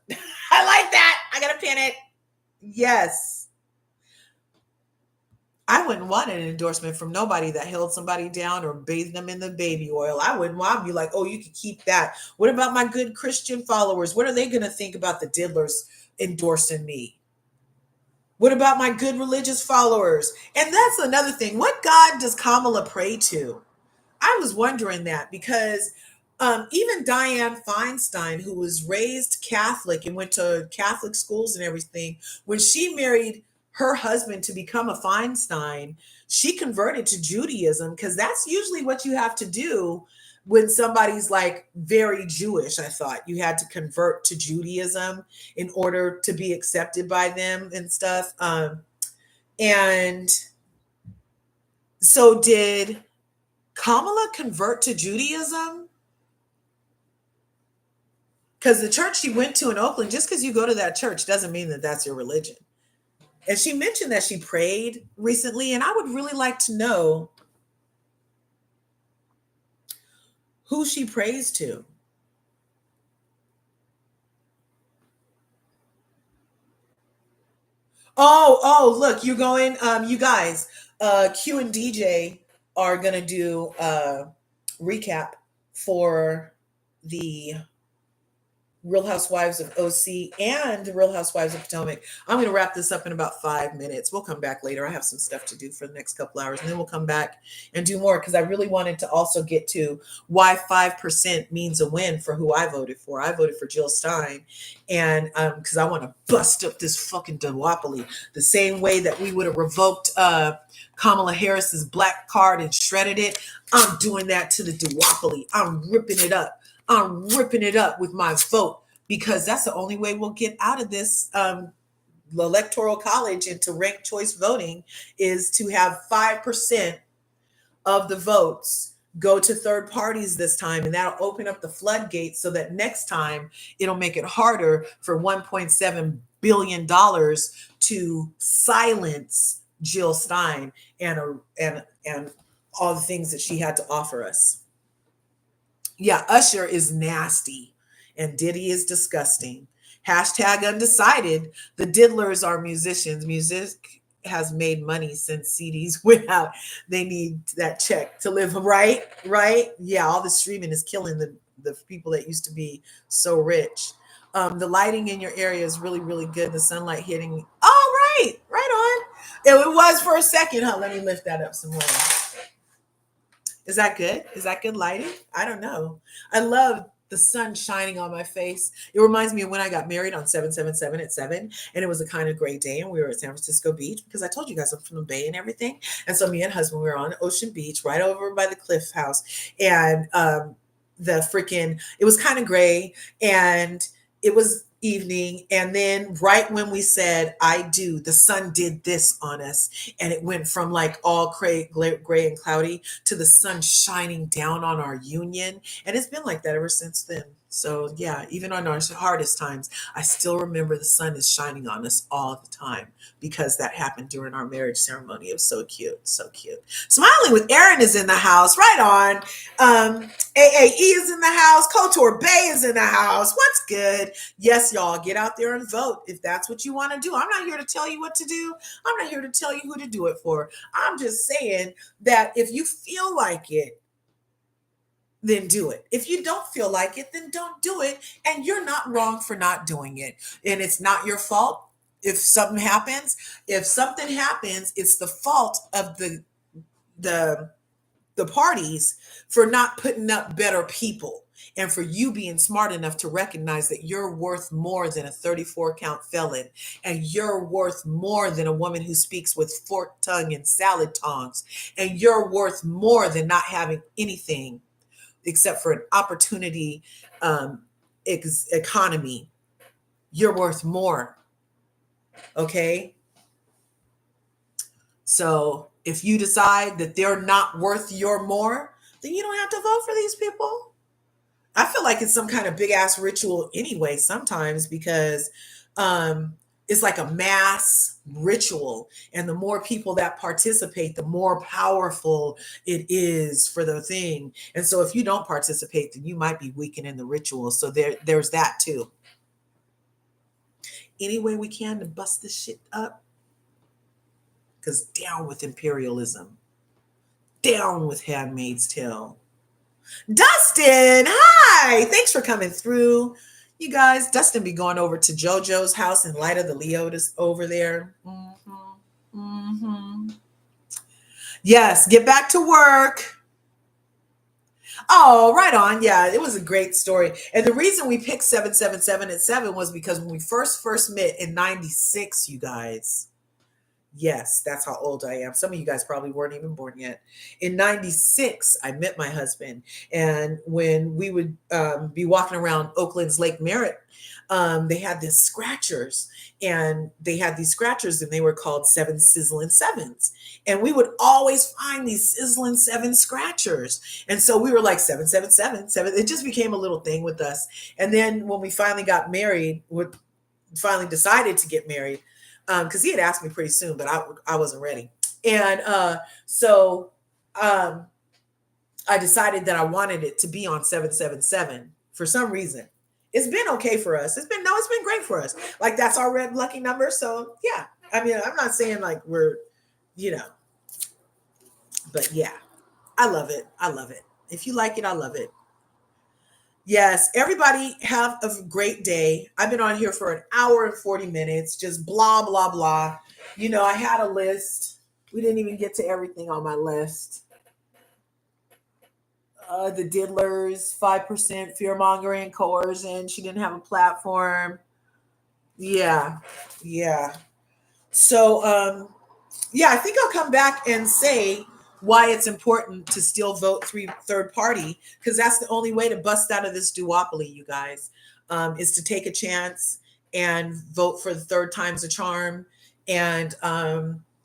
A: I like that. I gotta pin it. Yes. I wouldn't want an endorsement from nobody that held somebody down or bathed them in the baby oil. I wouldn't want to be like, oh, you could keep that. What about my good Christian followers? What are they going to think about the Diddlers endorsing me? What about my good religious followers? And that's another thing. What God does Kamala pray to? I was wondering that because even Dianne Feinstein, who was raised Catholic and went to Catholic schools and everything, when she married her husband to become a Feinstein, she converted to Judaism because that's usually what you have to do when somebody's like very Jewish. I thought you had to convert to Judaism in order to be accepted by them and stuff. And so did Kamala convert to Judaism? Because the church she went to in Oakland, just because you go to that church doesn't mean that that's your religion. And she mentioned that she prayed recently, and I would really like to know who she prays to. Look, you're going, you guys, Q and DJ are gonna do a recap for the Real Housewives of OC and the Real Housewives of Potomac. I'm going to wrap this up in about 5 minutes. We'll come back later. I have some stuff to do for the next couple hours, and then we'll come back and do more because I really wanted to also get to why 5% means a win for who I voted for. I voted for Jill Stein, and because I want to bust up this fucking duopoly the same way that we would have revoked Kamala Harris's black card and shredded it. I'm doing that to the duopoly. I'm ripping it up. I'm ripping it up with my vote because that's the only way we'll get out of this electoral college into ranked choice voting is to have 5% of the votes go to third parties this time. And that'll open up the floodgates so that next time it'll make it harder for $1.7 billion to silence Jill Stein and all the things that she had to offer us. Yeah, Usher is nasty and Diddy is disgusting. Hashtag undecided. The Diddlers are musicians. Music has made money since CDs went out. They need that check to live, right? Right? Yeah, all the streaming is killing the people that used to be so rich. The lighting in your area is really, really good. The sunlight hitting. All right, right on. It was for a second, huh? Let me lift that up some more. Is that good? Is that good lighting? I don't know. I love the sun shining on my face. It reminds me of when I got married on 777 at 7, and it was a kind of great day, and we were at San Francisco Beach because I told you guys I'm from the Bay and everything. And so me and husband, we were on Ocean Beach right over by the Cliff House, and it was kind of gray, and it was evening, and then right when we said I do, the sun did this on us, and it went from like all gray and cloudy to the sun shining down on our union, and it's been like that ever since then. So yeah, even on our hardest times, I still remember the sun is shining on us all the time because that happened during our marriage ceremony. It was so cute, so cute. Smiling with Aaron is in the house. Right on. AAE is in the house. Kotor Bay is in the house. What's good? Yes, y'all, get out there and vote if that's what you want to do. I'm not here to tell you what to do. I'm not here to tell you who to do it for. I'm just saying that if you feel like it, then do it. If you don't feel like it, then don't do it. And you're not wrong for not doing it. And it's not your fault if something happens. If something happens, it's the fault of the parties for not putting up better people and for you being smart enough to recognize that you're worth more than a 34 count felon, and you're worth more than a woman who speaks with forked tongue and salad tongs, and you're worth more than not having anything except for an opportunity economy. You're worth more. Okay. So if you decide that they're not worth your more, then you don't have to vote for these people. I feel like it's some kind of big ass ritual anyway, sometimes because it's like a mass ritual. And the more people that participate, the more powerful it is for the thing. And so if you don't participate, then you might be weakening the ritual. So there's that too. Any way we can to bust this shit up. Because down with imperialism. Down with Handmaid's Tale. Dustin, hi! Thanks for coming through. You guys, Dustin be going over to JoJo's house in light of the Leotis over there. Yes, get back to work. Oh, right on. Yeah, it was a great story. And the reason we picked 777 at 7 was because when we first met in 96, you guys, Yes, that's how old I am. Some of you guys probably weren't even born yet. In 96, I met my husband. And when we would be walking around Oakland's Lake Merritt, they had these scratchers. And they had these scratchers, and they were called Seven Sizzling Sevens. And we would always find these Sizzling Seven scratchers. And so we were like, 777, 7. It just became a little thing with us. And then when we finally got married, finally decided to get married, because he had asked me pretty soon, but I wasn't ready. And so um, I decided that I wanted it to be on 777 for some reason. It's been okay for us. It's been great for us. Like that's our red lucky number. So yeah, I mean, I'm not saying like we're, you know, but yeah, I love it. I love it. If you like it, I love it. Yes, everybody have a great day. I've been on here for an hour and 40 minutes, just blah, blah, blah. I had a list. We didn't even get to everything on my list. The Diddlers, 5% fear mongering, coercion. She didn't have a platform. Yeah, yeah. So, yeah, I think I'll come back and say why it's important to still vote third party, because that's the only way to bust out of this duopoly, you guys, is to take a chance and vote for the third time's a charm. And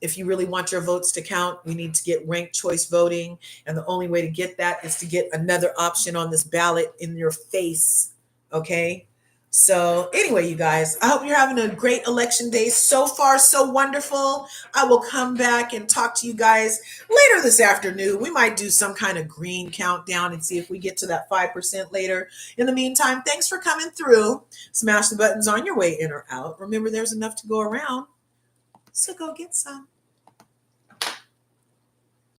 A: if you really want your votes to count, we need to get ranked choice voting. And the only way to get that is to get another option on this ballot in your face. Okay. So, anyway, you guys, I hope you're having a great election day. So far, so wonderful. I will come back and talk to you guys later this afternoon. We might do some kind of green countdown and see if we get to that 5% later. In the meantime, thanks for coming through. Smash the buttons on your way in or out. Remember, there's enough to go around, so go get some.